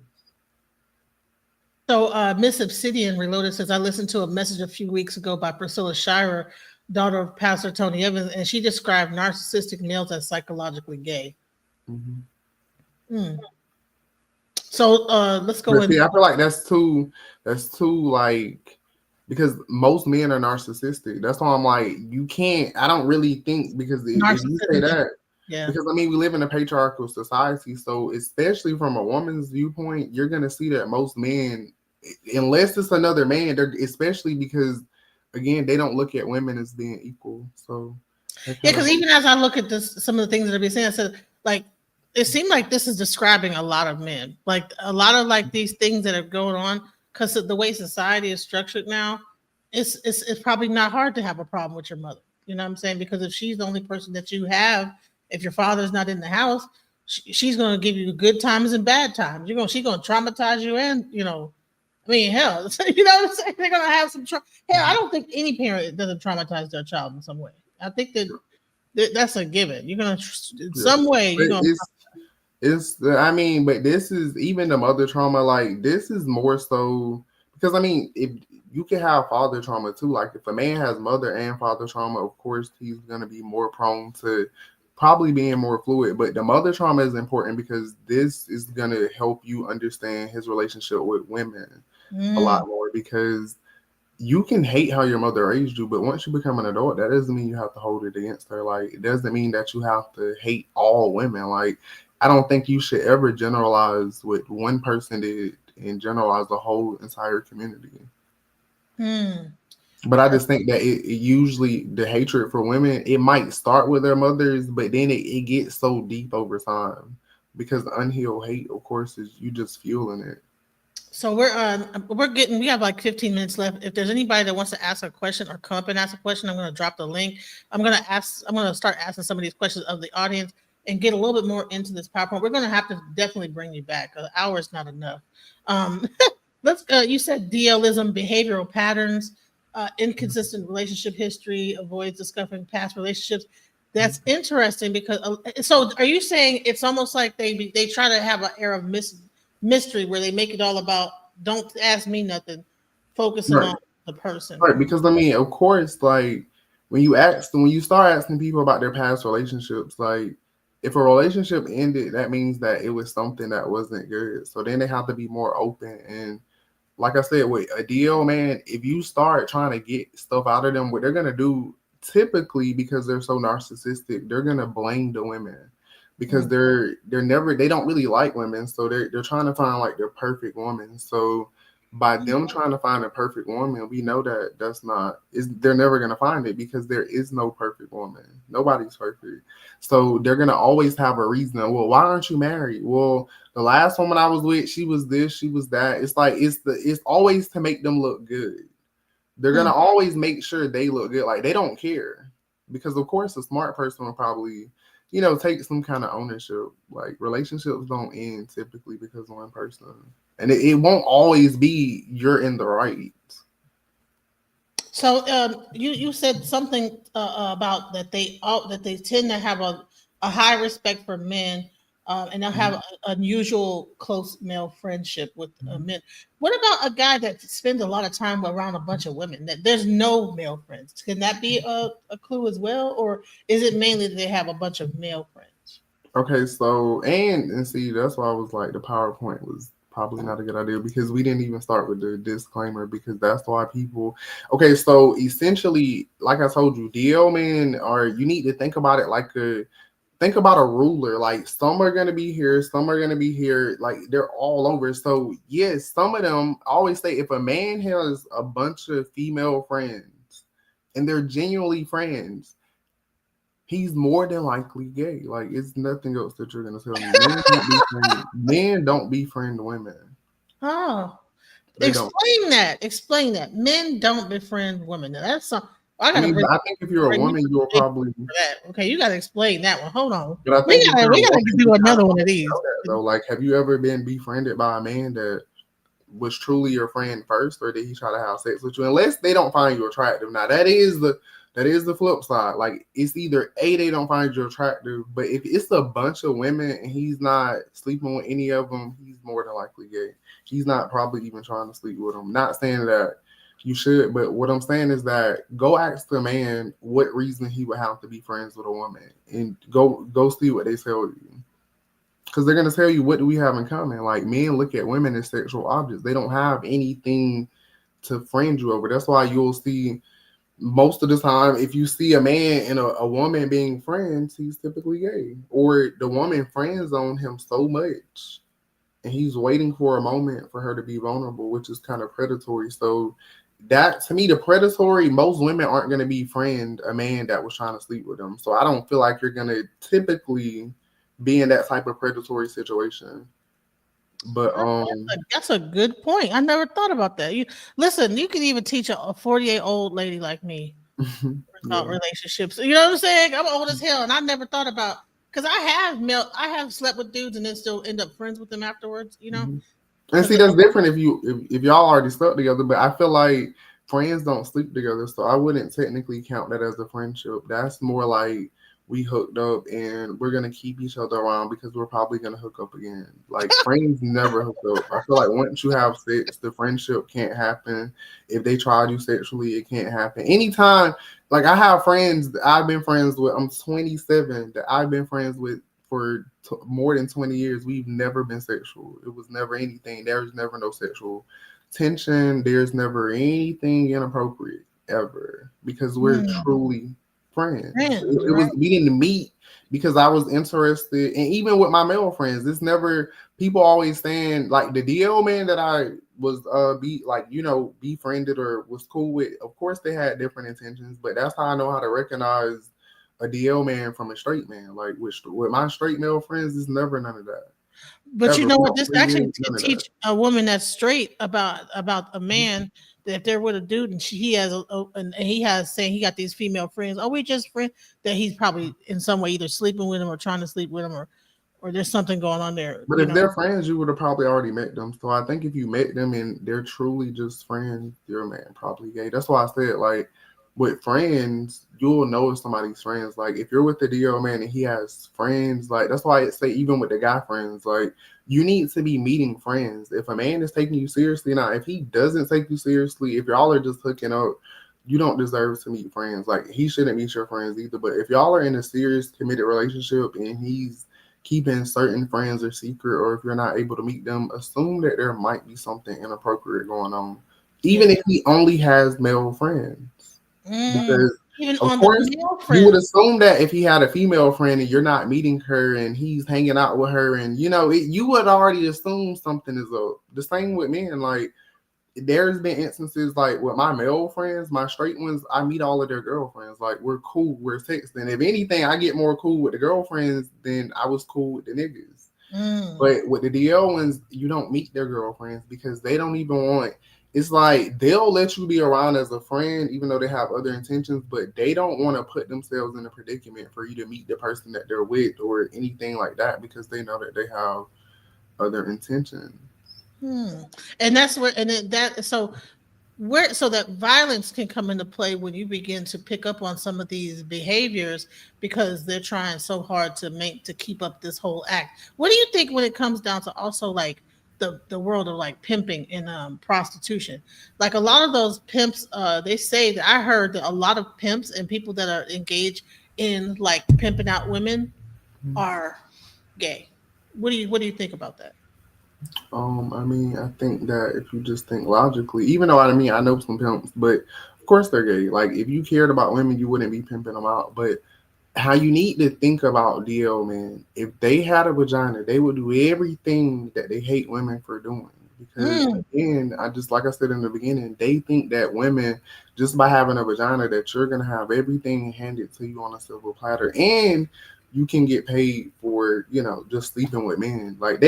So Miss Obsidian Reloaded says, I listened to a message a few weeks ago by Priscilla Shirer, daughter of Pastor Tony Evans, and she described narcissistic males as psychologically gay. So let's go in. See, I feel like that's too like, because most men are narcissistic. That's why I'm like, you can't, I don't really think, because if you say that, because I mean, we live in a patriarchal society, so especially from a woman's viewpoint, you're gonna see that most men, unless it's another man, they're, especially because again, they don't look at women as being equal. So yeah, because even as I look at this, some of the things that are being said, I said, like, it seemed like this is describing a lot of men, like a lot of like these things that are going on, because the way society is structured now, it's probably not hard to have a problem with your mother. You know what I'm saying? Because if she's the only person that you have, if your father's not in the house, she's going to give you good times and bad times. She's going to traumatize you, and I mean, hell, you know what I'm saying? They're going to have some hell. I don't think any parent doesn't traumatize their child in some way. I think that's a given. You're going to, in some way, you're going to. I mean, but this is even the mother trauma. Like, this is more so because, I mean, if you can have father trauma too. Like, if a man has mother and father trauma, of course, he's going to be more prone to probably being more fluid. But the mother trauma is important because this is going to help you understand his relationship with women a lot more, because you can hate how your mother raised you, but once you become an adult, that doesn't mean you have to hold it against her. Like, it doesn't mean that you have to hate all women. Like, I don't think you should ever generalize what one person did and generalize the whole entire community. But I just think that it usually, the hatred for women, it might start with their mothers, but then it gets so deep over time, because the unhealed hate, of course, is you just fueling it. So we have like 15 minutes left. If there's anybody that wants to ask a question or come up and ask a question, I'm going to drop the link. I'm going to start asking some of these questions of the audience and get a little bit more into this PowerPoint. We're going to have to definitely bring you back. An hour is not enough. You said DLism, behavioral patterns, inconsistent relationship history, avoids discovering past relationships. That's interesting because, so are you saying it's almost like they try to have an air of mystery where they make it all about, don't ask me nothing, focusing on the person? Right, because I mean, of course, like when you start asking people about their past relationships, like, if a relationship ended, that means that it was something that wasn't good. So then they have to be more open. And like I said, with a DL, man, if you start trying to get stuff out of them, what they're going to do, typically, because they're so narcissistic, they're going to blame the women, because they don't really like women. So they're trying to find like their perfect woman. So by them trying to find a perfect woman, we know that they're never going to find it, because there is no perfect woman. Nobody's perfect. So they're going to always have a reason. Well, why aren't you married? Well, the last woman I was with, she was this, she was that. It's like, it's always to make them look good. They're going to always make sure they look good. Like, they don't care, because of course a smart person will probably, take some kind of ownership. Like, relationships don't end typically because of one person. And it won't always be you're in the right. So you said something about that they tend to have a high respect for men, and they'll have an unusual close male friendship with men. What about a guy that spends a lot of time around a bunch of women, that there's no male friends? Can that be a clue as well, or is it mainly that they have a bunch of male friends? Okay, so and see, that's why I was like, the PowerPoint was probably not a good idea, because we didn't even start with the disclaimer, because that's why people. Okay, so essentially, like I told you, DL men you need to think about it like think about a ruler. Like, some are going to be here, some are going to be here, like they're all over. So yes, some of them, I always say, if a man has a bunch of female friends and they're genuinely friends, he's more than likely gay. Like, it's nothing else that you're gonna tell me. Men don't befriend women. Oh, explain that. Men don't befriend women. Now, that's something. I think if you're a woman, you'll probably. Okay, you gotta explain that one. Hold on. But I think we gotta do another one of these. So, like, have you ever been befriended by a man that was truly your friend first, or did he try to have sex with you? Unless they don't find you attractive. Now, that is that is the flip side. Like, it's either A, they don't find you attractive, but if it's a bunch of women and he's not sleeping with any of them, he's more than likely gay. He's not probably even trying to sleep with them. Not saying that you should, but what I'm saying is that go ask the man what reason he would have to be friends with a woman, and go see what they tell you. Because they're going to tell you, what do we have in common? Like, men look at women as sexual objects. They don't have anything to friend you over. That's why you'll see most of the time, if you see a man and a woman being friends, he's typically gay. Or the woman friends on him so much, and he's waiting for a moment for her to be vulnerable, which is kind of predatory. So that, to me, the predatory, most women aren't going to befriend a man that was trying to sleep with them. So I don't feel like you're going to typically be in that type of predatory situation. But that's a good point. I never thought about that. You can even teach a 48-year-old lady like me about relationships. You know what I'm saying? I'm old as hell, and I never thought about, because I have slept with dudes and then still end up friends with them afterwards. You know. Mm-hmm. And see, that's different if y'all already slept together. But I feel like friends don't sleep together, so I wouldn't technically count that as a friendship. That's more like we hooked up and we're gonna keep each other around because we're probably gonna hook up again. Like, friends never hook up. I feel like once you have sex, the friendship can't happen. If they tried you sexually, it can't happen. Anytime, like, I have friends that I've been friends with, I'm 27, that I've been friends with for more than 20 years. We've never been sexual. It was never anything. There's never no sexual tension. There's never anything inappropriate ever, because we're truly friends. We didn't meet because I was interested, and even with my male friends, it's never, people always saying, like, the DL man that I was befriended or was cool with, of course they had different intentions, but that's how I know how to recognize a DL man from a straight man. Like, with my straight male friends, it's never none of that. But ever. You know what? This actually can teach a woman that's straight about a man, that if they're with a dude and he has saying he got these female friends, we just friends, that he's probably in some way either sleeping with him or trying to sleep with him, or there's something going on there. But if they're friends, you would have probably already met them. So I think if you met them and they're truly just friends, you're a man probably gay. That's why I said, like, with friends, you'll know if somebody's friends. Like, if you're with the DL man and he has friends, like, that's why I say even with the guy friends, like, you need to be meeting friends. If a man is taking you seriously, now if he doesn't take you seriously, if y'all are just hooking up, you don't deserve to meet friends. Like, he shouldn't meet your friends either. But if y'all are in a serious committed relationship and he's keeping certain friends a secret, or if you're not able to meet them, assume that there might be something inappropriate going on, even if he only has male friends. Because of course you would assume that if he had a female friend and you're not meeting her and he's hanging out with her, and you would already assume something is up. The same with men. Like, there's been instances, like, with my male friends, my straight ones, I meet all of their girlfriends. Like, we're cool, we're texting. If anything, I get more cool with the girlfriends than I was cool with the niggas. But with the DL ones, you don't meet their girlfriends because they don't even want. It's like, they'll let you be around as a friend, even though they have other intentions, but they don't want to put themselves in a predicament for you to meet the person that they're with or anything like that, because they know that they have other intentions. And that's where, so that violence can come into play when you begin to pick up on some of these behaviors, because they're trying so hard to keep up this whole act. What do you think when it comes down to also, like, the world of, like, pimping and prostitution? Like, a lot of those pimps, they say that I heard that a lot of pimps and people that are engaged in, like, pimping out women are gay. What do you think about that? I mean, I think that if you just think logically, even though I know some pimps, but of course they're gay. Like, if you cared about women, you wouldn't be pimping them out. But how you need to think about DL, man, if they had a vagina, they would do everything that they hate women for doing. Because again, like I said in the beginning, they think that women, just by having a vagina, that you're gonna have everything handed to you on a silver platter, and you can get paid for, just sleeping with men. Like,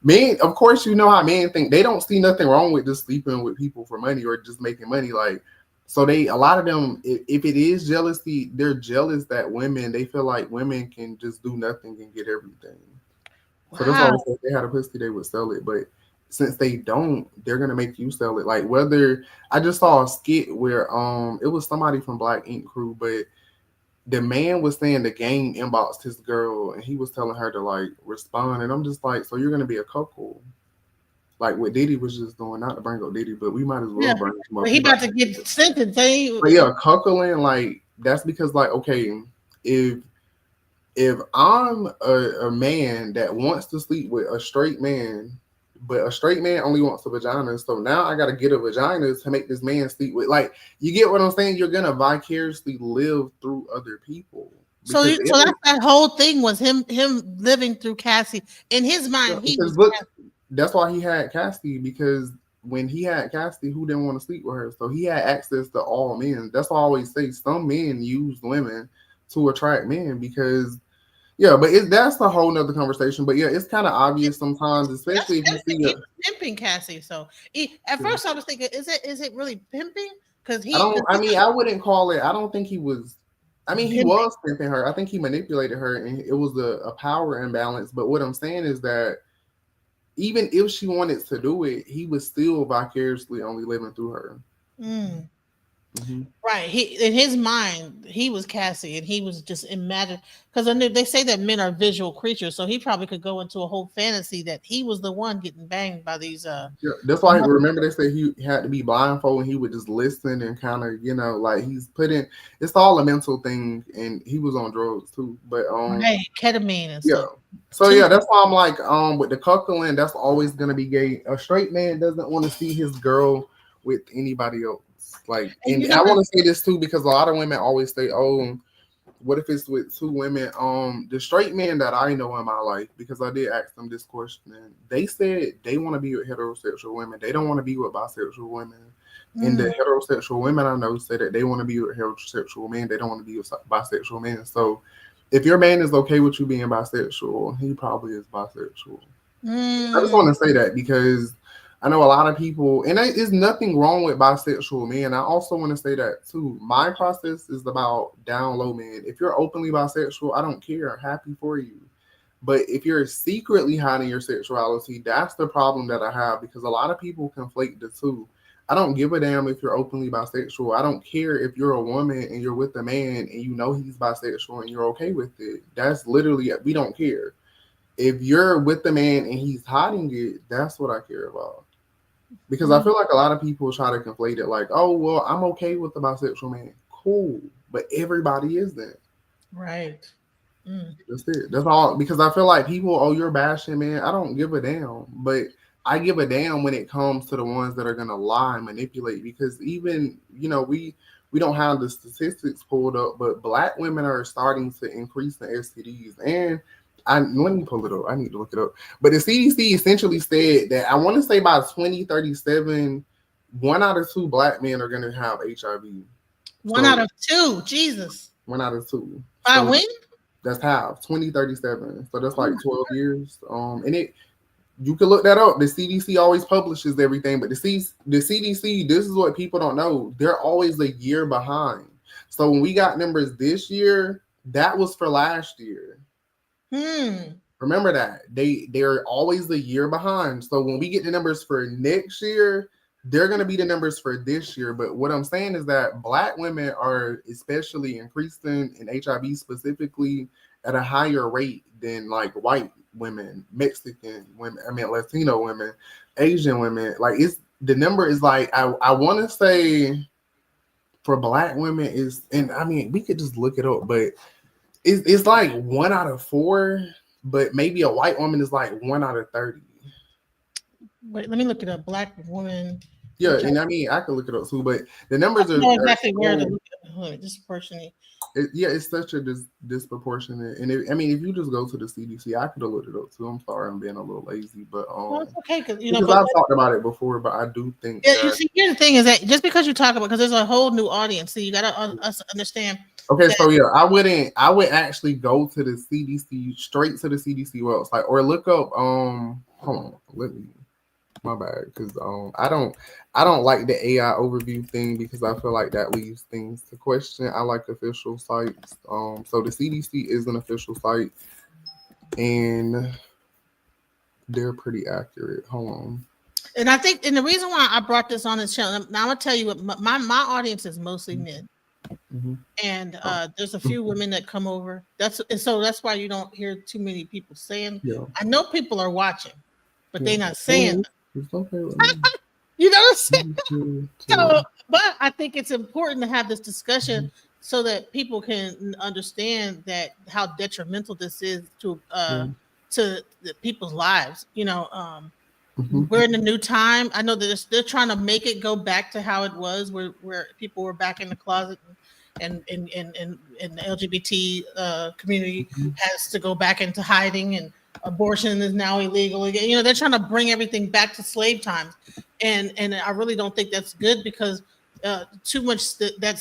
men, of course, how men think. They don't see nothing wrong with just sleeping with people for money or just making money. Like, so a lot of them, if it is jealousy, they're jealous that they feel like women can just do nothing and get everything. Wow. So that's why if they had a pussy, they would sell it. But since they don't, they're gonna make you sell it. Like whether I just saw a skit where it was somebody from Black Ink Crew, but the man was saying the gang inboxed his girl and he was telling her to like respond, and I'm just like, so you're gonna be a couple. Like what Diddy was just doing, not to bring up Diddy, but we might as well bring him up. But he about to get sentenced. But yeah, cuckolding, like that's because like, okay, if I'm a man that wants to sleep with a straight man, but a straight man only wants a vagina, so now I gotta get a vagina to make this man sleep with. Like, you get what I'm saying? You're gonna vicariously live through other people. So that's that whole thing was him living through Cassie. In his mind, that's why he had Cassie, because when he had Cassie, who didn't want to sleep with her? So he had access to all men. That's why I always say some men use women to attract men because, yeah, but that's a whole nother conversation. But yeah, it's kind of obvious sometimes, especially if you see pimping Cassie. So at first I was thinking, is it really pimping? Because I wouldn't call it. I don't think he was. I mean, he was pimping her. I think he manipulated her, and it was a power imbalance. But what I'm saying is that even if she wanted to do it, he was still vicariously only living through her. Mm-hmm. Right. In his mind, he was Cassie, and he was just imagining, because they say that men are visual creatures, so he probably could go into a whole fantasy that he was the one getting banged by these. Yeah, that's why remember they say he had to be blindfolded, and he would just listen and kind of, like he's putting. It's all a mental thing, and he was on drugs too. But ketamine and stuff. So yeah, that's why I'm like, with the cuckolding, that's always gonna be gay. A straight man doesn't want to see his girl with anybody else. Like, and I want to say this too, because a lot of women always say, "Oh, what if it's with two women?" The straight men that I know in my life, because I did ask them this question, they said they want to be with heterosexual women. They don't want to be with bisexual women. And the heterosexual women I know say that they want to be with heterosexual men. They don't want to be with bisexual men. So, if your man is okay with you being bisexual, he probably is bisexual. I just want to say that because I know a lot of people, and there's nothing wrong with bisexual men. I also want to say that too. My process is about down low men. If you're openly bisexual, I don't care. I'm happy for you. But if you're secretly hiding your sexuality, that's the problem that I have, because a lot of people conflate the two. I don't give a damn if you're openly bisexual. I don't care if you're a woman and you're with a man and you know he's bisexual and you're okay with it. That's literally, we don't care. If you're with the man and he's hiding it, that's what I care about. Because I feel like a lot of people try to conflate it like, oh, well, I'm okay with the bisexual man. Cool. But everybody isn't. Right. That's it. That's all. Because I feel like people, oh, you're bashing, man. I don't give a damn. But I give a damn when it comes to the ones that are going to lie and manipulate. Because even, we don't have the statistics pulled up, but Black women are starting to increase the STDs. And let me pull it up. I need to look it up. But the CDC essentially said that I want to say by 2037, 1 out of 2 Black men are going to have HIV. One out of 2, Jesus. 1 out of 2. By when? That's half, 2037. So that's like 12 years. And you can look that up. The CDC always publishes everything, but the CDC, this is what people don't know. They're always a year behind. So when we got numbers this year, that was for last year. Remember that they're always a year behind. So when we get the numbers for next year, they're going to be the numbers for this year. But what I'm saying is that Black women are especially increasing in HIV specifically at a higher rate than like white women, Mexican women, Latino women, Asian women. Like the number is like, I want to say for Black women is, and I mean, we could just look it up, but it's like 1 out of 4, but maybe a white woman is like 1 out of 30. Wait, let me look it up. Black woman. Yeah, and I mean, I could look it up too, but the numbers are exactly where to look at disproportionate. It's such a disproportionate. And if you just go to the CDC, I could have looked it up too. I'm sorry, I'm being a little lazy, but it's okay because I've talked about it before, but I do think. You see, here's the thing: is that just because you talk about, because there's a whole new audience, so you gotta understand. Okay, so yeah, I would actually go to the CDC, straight to the CDC website, or look up. Hold on, my bad, because I don't like the AI overview thing, because I feel like that leaves things to question. I like official sites. So the CDC is an official site, and they're pretty accurate. Hold on. And I think, and the reason why I brought this on this channel, now I'm gonna tell you what my audience is mostly men, and there's a few women that come over. That's why you don't hear too many people saying. Yeah. I know people are watching, but they're not Oh, saying. it's okay with me. You know what I'm saying? Mhm. So, but I think it's important to have this discussion so that people can understand that how detrimental this is to the people's lives. You know, Mhm. we're in a new time. I know that they're trying to make it go back to how it was, where people were back in the closet, and the LGBT community has to go back into hiding, and abortion is now illegal again. You know, they're trying to bring everything back to slave times, and I really don't think that's good, because too much that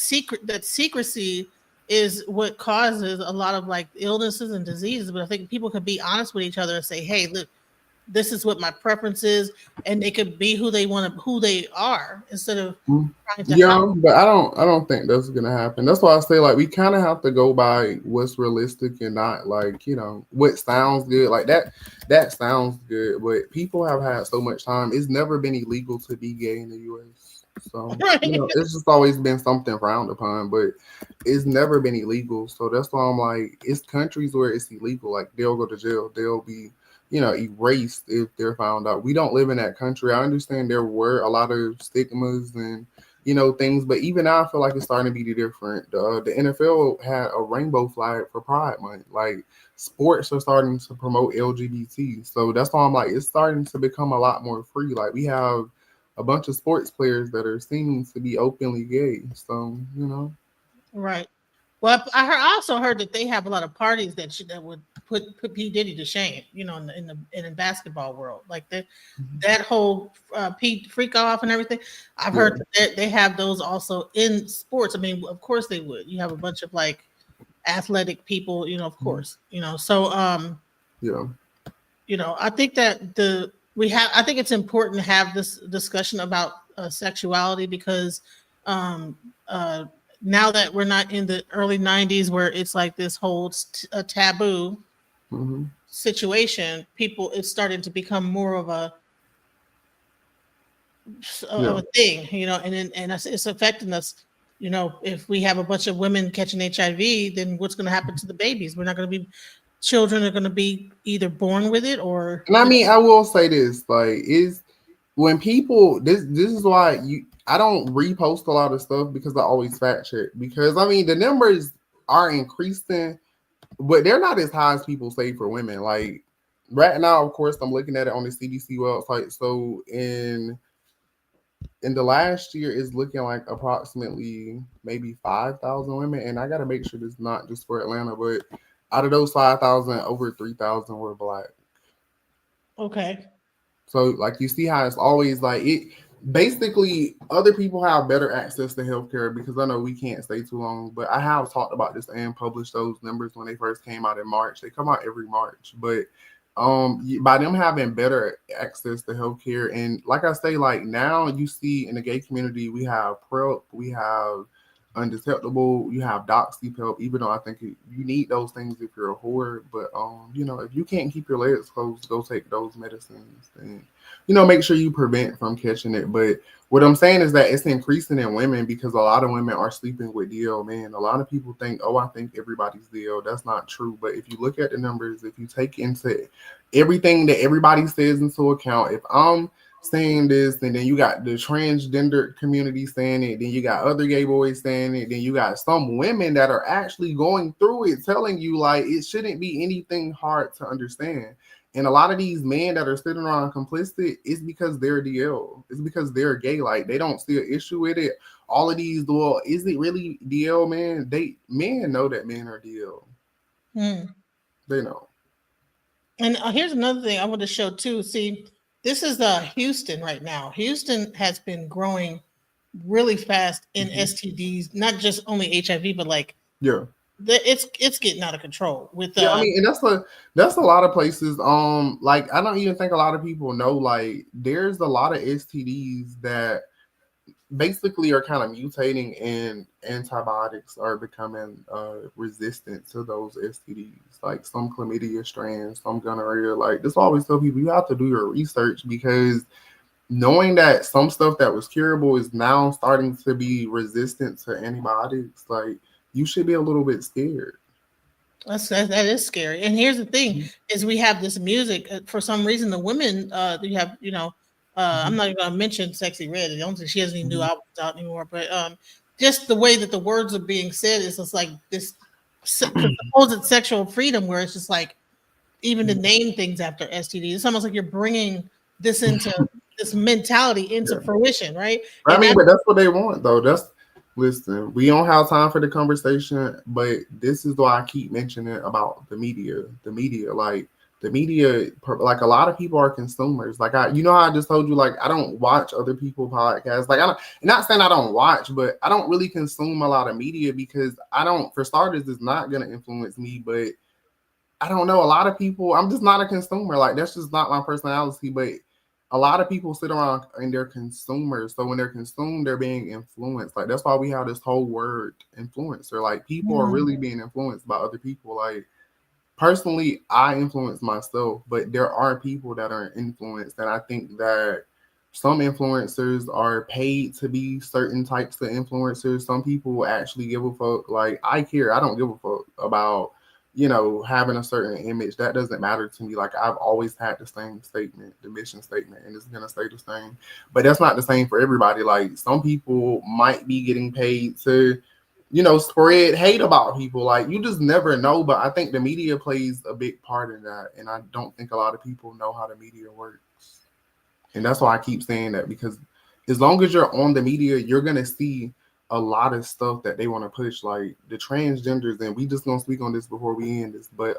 secrecy is what causes a lot of like illnesses and diseases. But I think people could be honest with each other and say, hey, look, this is what my preference is, and they could be who they are, instead of trying to Yeah, but I don't think that's gonna happen. That's why I say, like, we kind of have to go by what's realistic and not like, you know, what sounds good. Like that sounds good, but people have had so much time. It's never been illegal to be gay in the US. So you know, it's just always been something frowned upon, but it's never been illegal. So that's why I'm like, it's countries where it's illegal, like they'll go to jail, they'll be, you know, erased if they're found out. We don't live in that country. I understand there were a lot of stigmas and, you know, things, but even now I feel like it's starting to be different. The NFL had a rainbow flag for Pride Month. Like, sports are starting to promote LGBT, so that's why I'm like, it's starting to become a lot more free. Like, we have a bunch of sports players that are seeming to be openly gay. So, you know, right. Well, I also heard that they have a lot of parties that would put P Diddy to shame. You know, in the basketball world, like that whole Pete freak off and everything. I've heard that they have those also in sports. I mean, of course they would. You have a bunch of like athletic people. You know, of course. You know, so yeah. you know, I think that I think it's important to have this discussion about sexuality, because now that we're not in the early 90s where it's like this whole taboo situation, it's starting to become more of a thing, you know, and it's affecting us. You know, if we have a bunch of women catching HIV, then what's going to happen to the babies? We're not going to be Children are going to be either born with it or. And I mean, I will say this, like, is when people this is why I don't repost a lot of stuff, because I always fact check, because I mean the numbers are increasing, but they're not as high as people say for women. Like right now, of course, I'm looking at it on the CDC website. So in the last year, it's looking like approximately maybe 5,000 women, and I got to make sure this is not just for Atlanta, but out of those 5,000, over 3,000 were Black. Okay. So, like, you see how it's always like it. Basically, other people have better access to healthcare, because I know we can't stay too long, but I have talked about this and published those numbers when they first came out in March. They come out every March, but by them having better access to healthcare, and like I say, like now you see in the gay community, we have PrEP, we have Undetectable, you have DoxyPelp, even though I think you need those things if you're a whore. But you know, if you can't keep your legs closed, go take those medicines, and you know, make sure you prevent from catching it. But what I'm saying is that it's increasing in women, because a lot of women are sleeping with DL men. A lot of people think, oh, I think everybody's DL. That's not true. But if you look at the numbers, if you take into everything that everybody says into account, if I'm saying this, and then you got the transgender community saying it, then you got other gay boys saying it, then you got some women that are actually going through it telling you like it shouldn't be anything hard to understand. And a lot of these men that are sitting around complicit, it's because they're DL. It's because they're gay. Like, they don't see an issue with it. All of these, well, is it really DL, man? Men know that men are DL. They know. And here's another thing I want to show too. See, this is Houston right now. Houston has been growing really fast in STDs, not just only HIV, but like it's getting out of control with I mean, and that's a lot of places. Like, I don't even think a lot of people know, like, there's a lot of STDs that basically are kind of mutating, and antibiotics are becoming resistant to those STDs, like some chlamydia strands, some gonorrhea. Like, this always tell people you have to do your research, because knowing that some stuff that was curable is now starting to be resistant to antibiotics, like you should be a little bit scared. That is scary. And here's the thing: is we have this music for some reason. The women, you have, I'm not even gonna mention Sexy Red. I don't think she has any new albums out anymore. But just the way that the words are being said is just like this supposed sexual freedom, where it's just like even to name things after STD. It's almost like you're bringing this into this mentality into fruition, right? I mean, but that's what they want, though. Listen, we don't have time for the conversation, but this is why I keep mentioning about the media. Like a lot of people are consumers. Like how I just told you, like I don't watch other people's podcasts. Like not saying I don't watch, but I don't really consume a lot of media because for starters, it's not gonna influence me. But I don't know, a lot of people, I'm just not a consumer. Like that's just not my personality. But a lot of people sit around and they're consumers. So when they're consumed, they're being influenced. Like that's why we have this whole word influencer. Like people are really being influenced by other people. Like personally, I influence myself, but there are people that are influenced. And I think that some influencers are paid to be certain types of influencers. Some people actually give a fuck. Like I care. I don't give a fuck about having a certain image. That doesn't matter to me. Like I've always had the same statement, the mission statement, and it's gonna stay the same. But that's not the same for everybody. Like some people might be getting paid to, spread hate about people. Like you just never know. But I think the media plays a big part in that, and I don't think a lot of people know how the media works. And that's why I keep saying that, because as long as you're on the media, you're gonna see a lot of stuff that they want to push, like the transgenders, and we just gonna speak on this before we end this, but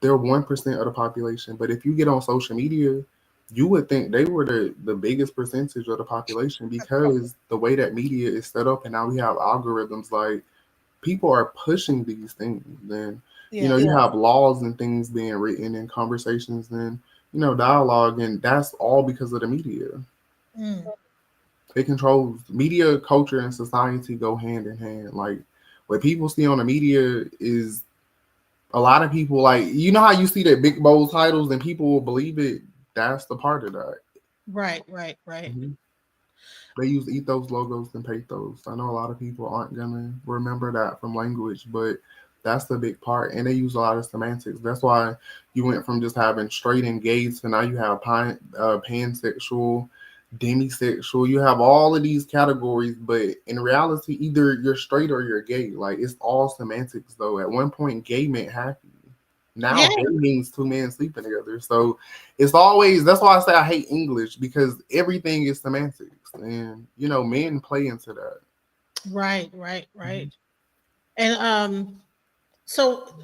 they're 1% of the population. But if you get on social media, you would think they were the biggest percentage of the population, because the way that media is set up, and now we have algorithms, like people are pushing these things, and you have laws and things being written and conversations and dialogue, and that's all because of the media. It controls media, culture, and society go hand in hand. Like what people see on the media is a lot of people, like, how you see that big bold titles and people will believe it. That's the part of that. Right. They use ethos, logos, and pathos. I know a lot of people aren't gonna remember that from language, but that's the big part. And they use a lot of semantics. That's why you went from just having straight and gay to now you have pansexual, demisexual. You have all of these categories, but in reality, either you're straight or you're gay. Like it's all semantics, though. At one point, gay meant happy. Now gay means two men sleeping together. So it's always, that's why I say I hate English, because everything is semantics, and men play into that. Right. And so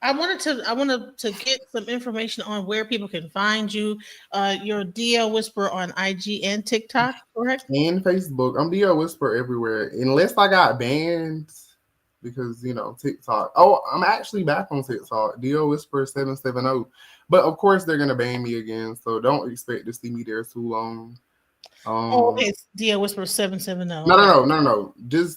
I wanted to get some information on where people can find you. You're DL Whisperer on IG and TikTok, correct? And Facebook. I'm DL Whisperer everywhere, unless I got banned, because TikTok. Oh, I'm actually back on TikTok. DL Whisperer 770. But of course they're gonna ban me again, so don't expect to see me there too long. Okay, it's DL Whisperer 770. No.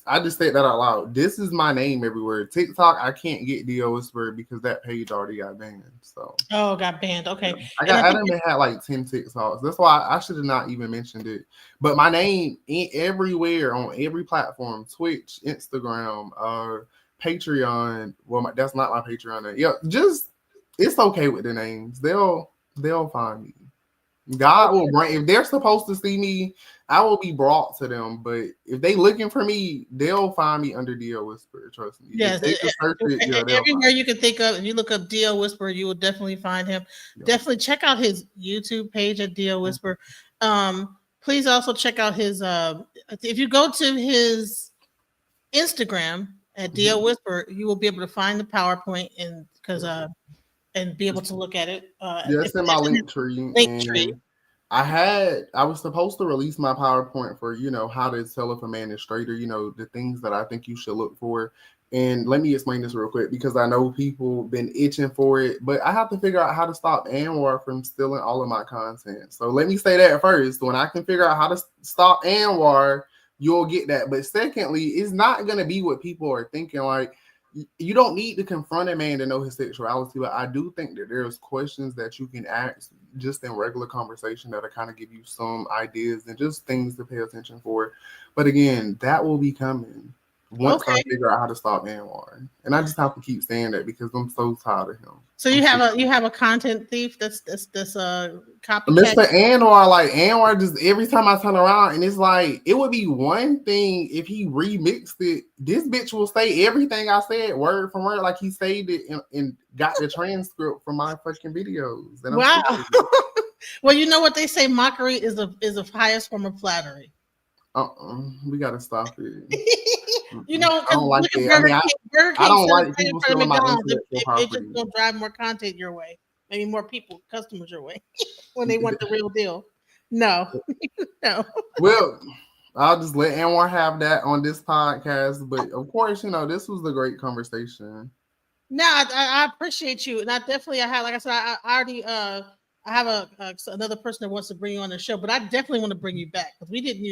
I just said that out loud. This is my name everywhere. TikTok, I can't get DL Whisperer because that page already got banned. So got banned. Okay. I done had like 10 TikToks. That's why I should have not even mentioned it. But my name everywhere on every platform: Twitch, Instagram, Patreon. Well, that's not my Patreon. Yeah, just it's okay with the names. They'll find me. God will bring, if they're supposed to see me, I will be brought to them. But if they looking for me, they'll find me under DL Whisperer. Trust me. Yes, everywhere you can think of. If you look up DL Whisperer, you will definitely find him. Yeah. Definitely check out his YouTube page at DL Whisperer. Please also check out his. If you go to his Instagram at DL Whisperer, you will be able to find the PowerPoint and be able to look at it. It's in my link tree. I was supposed to release my PowerPoint for, how to tell if a man is straight, or, the things that I think you should look for. And let me explain this real quick, because I know people been itching for it, but I have to figure out how to stop Anwar from stealing all of my content. So let me say that first. When I can figure out how to stop Anwar, you'll get that. But secondly, it's not going to be what people are thinking. Like, you don't need to confront a man to know his sexuality, but I do think that there's questions that you can ask just in regular conversation that'll kind of give you some ideas and just things to pay attention for. But again, that will be coming once I figure out how to stop Anwar. And I just have to keep saying that because I'm so tired of him. So you have a content thief that's copycat. Mr. Anwar, like Anwar, just every time I turn around, and it's like it would be one thing if he remixed it. This bitch will say everything I said word for word, like he saved it and got the transcript from my fucking videos. And wow. Well, you know what they say: mockery is the highest form of flattery. We gotta stop it. You know, I don't like it. I don't like people stealing my intellectual property. It just will drive more content your way, maybe more customers your way when they want the real deal. No, no. Well, I'll just let Anwar have that on this podcast. But of course, you know, this was a great conversation. No, I appreciate you, and I had, like I said, I already I have another person that wants to bring you on the show, but I definitely want to bring you back because we didn't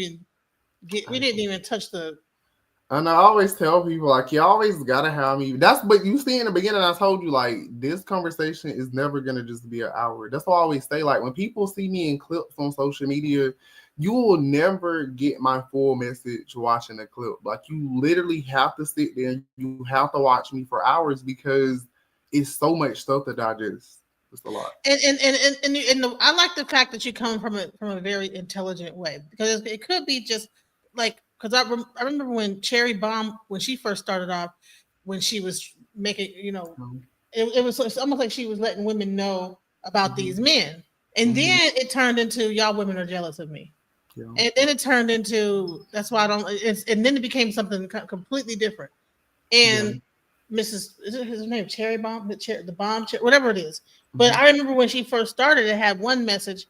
even touch the. And I always tell people, like, you always gotta have me. But you see in the beginning, I told you, like, this conversation is never gonna just be an hour. That's why I always say, like, when people see me in clips on social media, you will never get my full message watching a clip. Like, you literally have to sit there and you have to watch me for hours because it's so much stuff to digest. It's a lot. And I like the fact that you come from a very intelligent way, because it could be just like. Because I remember when Cherry Bomb, when she first started off, when she was making, you know, it's almost like she was letting women know about these men. And then it turned into, y'all women are jealous of me. Yeah. And then it turned into, that's why I don't, and then it became something completely different. And is her name Cherry Bomb? The Bomb, whatever it is. But I remember when she first started, it had one message.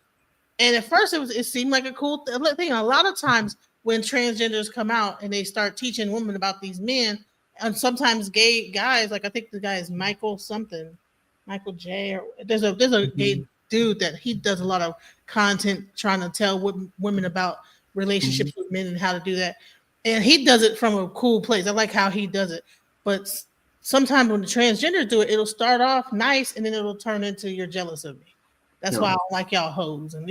And at first it seemed like a cool thing. A lot of times, when transgenders come out and they start teaching women about these men, and sometimes gay guys, like I think the guy is Michael J, or there's a gay dude that he does a lot of content trying to tell women about relationships with men and how to do that. And he does it from a cool place. I like how he does it. But sometimes when the transgenders do it, it'll start off nice and then it'll turn into you're jealous of me. That's why I don't like y'all hoes and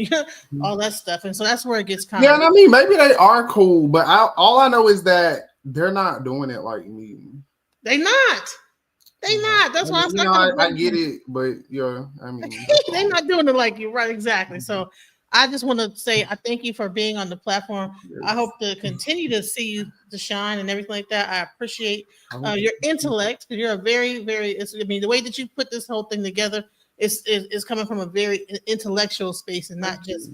all that stuff. And so that's where it gets kind of. Yeah, and I mean, maybe they are cool, but all I know is that they're not doing it like me. They not. That's why I get it, but I mean. They're not doing it like you, right? Exactly. So I just want to say I thank you for being on the platform. Yes. I hope to continue to see you to shine and everything like that. I appreciate your intellect. You're a very, very, the way that you put this whole thing together is coming from a very intellectual space and not just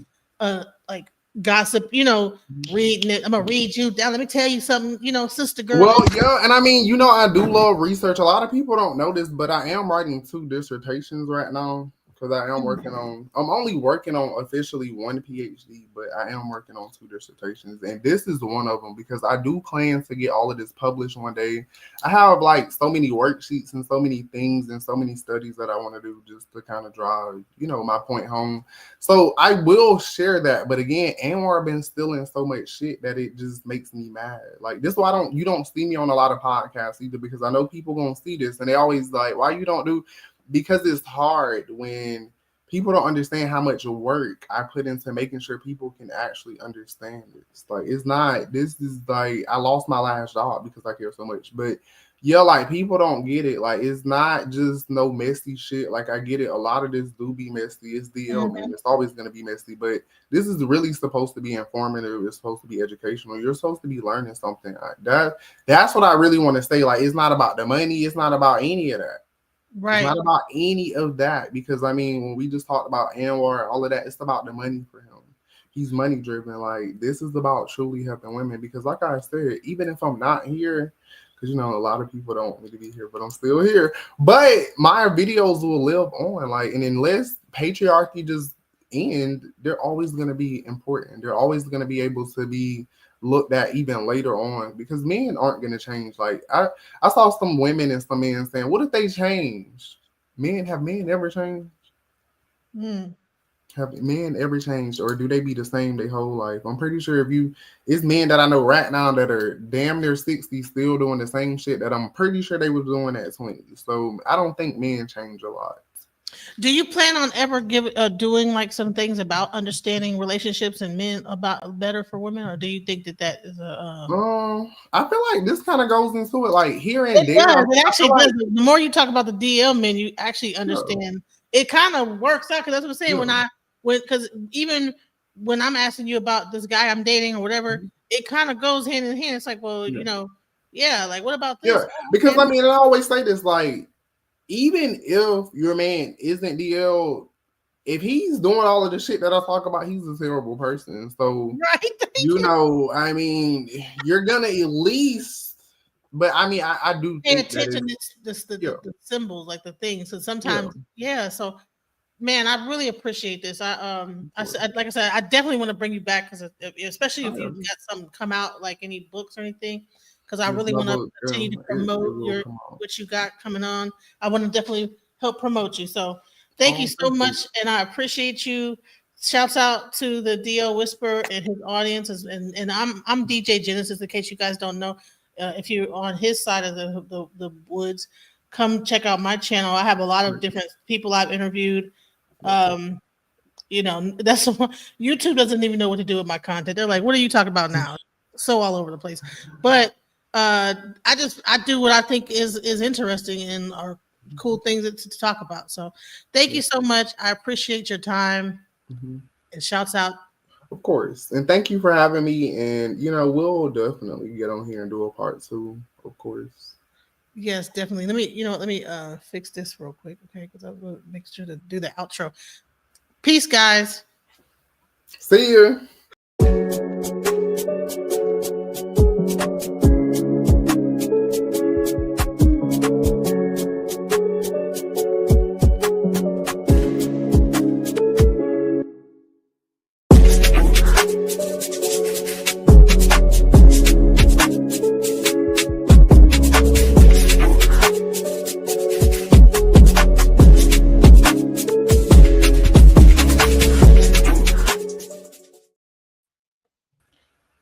like gossip, reading it. I'm gonna read you down. Let me tell you something, sister girl. Well, yeah, and I mean, I do love research. A lot of people don't know this, but I am writing 2 dissertations right now because I am I'm only working on officially 1 PhD, but I am working on 2 dissertations, and this is one of them because I do plan to get all of this published one day. I have like so many worksheets and so many things and so many studies that I want to do just to kind of drive, my point home. So I will share that, but again, Anwar been stealing so much shit that it just makes me mad. Like this is why you don't see me on a lot of podcasts either, because I know people gonna see this and they always like, why you don't do. Because it's hard when people don't understand how much work I put into making sure people can actually understand this. Like, this is like, I lost my last job because I care so much. But yeah, like people don't get it. Like, it's not just no messy shit. Like, I get it. A lot of this do be messy. It's DL, man. It's always going to be messy. But this is really supposed to be informative. It's supposed to be educational. You're supposed to be learning something. That's what I really want to say. Like, it's not about the money. It's not about any of that. Right. It's not about any of that, because I mean, when we just talked about Anwar, all of that, it's about the money for him. He's money driven. Like, this is about truly helping women, because like I said, even if I'm not here, because a lot of people don't want me to be here, but I'm still here. But my videos will live on. Like, and unless patriarchy just end, they're always going to be important. They're always going to be able to be looked at even later on, because men aren't going to change. Like I saw some women and some men saying, what if they change? Have men ever changed? Have men ever changed, or do they be the same their whole life? I'm pretty sure it's men that I know right now that are damn near 60 still doing the same shit that I'm pretty sure they was doing at 20. So I don't think men change a lot. Do you plan on ever doing like some things about understanding relationships and men about better for women, or do you think that is a? I feel like this kind of goes into it, like here and It there. does. It I actually feel does. like, The more you talk about the DL men, you actually understand. It kind of works out because that's what I'm saying. Because even when I'm asking you about this guy I'm dating or whatever, it kind of goes hand in hand. It's like, well, you know, like what about this? yeah, because I mean, I always say this, like, even if your man isn't DL, if he's doing all of the shit that I talk about, he's a terrible person. So, you know, I mean, you're gonna at least, but I mean, I do pay think attention to the symbols, like the things. So sometimes, so man, I really appreciate this. I like I said, I definitely want to bring you back because especially if you've got something come out, like any books or anything, because I really want to continue to promote what you got coming on. I want to definitely help promote you. So thank you so much, and I appreciate you. Shouts out to the DL Whisper and his audience, and I'm DJ Genesis. In case you guys don't know, if you're on his side of the woods, come check out my channel. I have a lot of different people I've interviewed. You know, that's YouTube doesn't even know what to do with my content. They're like, what are you talking about now? So all over the place. But I do what I think is interesting and are cool things to talk about. So thank you so much. I appreciate your time. And shouts out. Of course. And thank you for having me. And you know, we'll definitely get on here and do a part 2, of course. Yes, definitely. Let me fix this real quick, okay? Because I will make sure to do the outro. Peace, guys. See ya.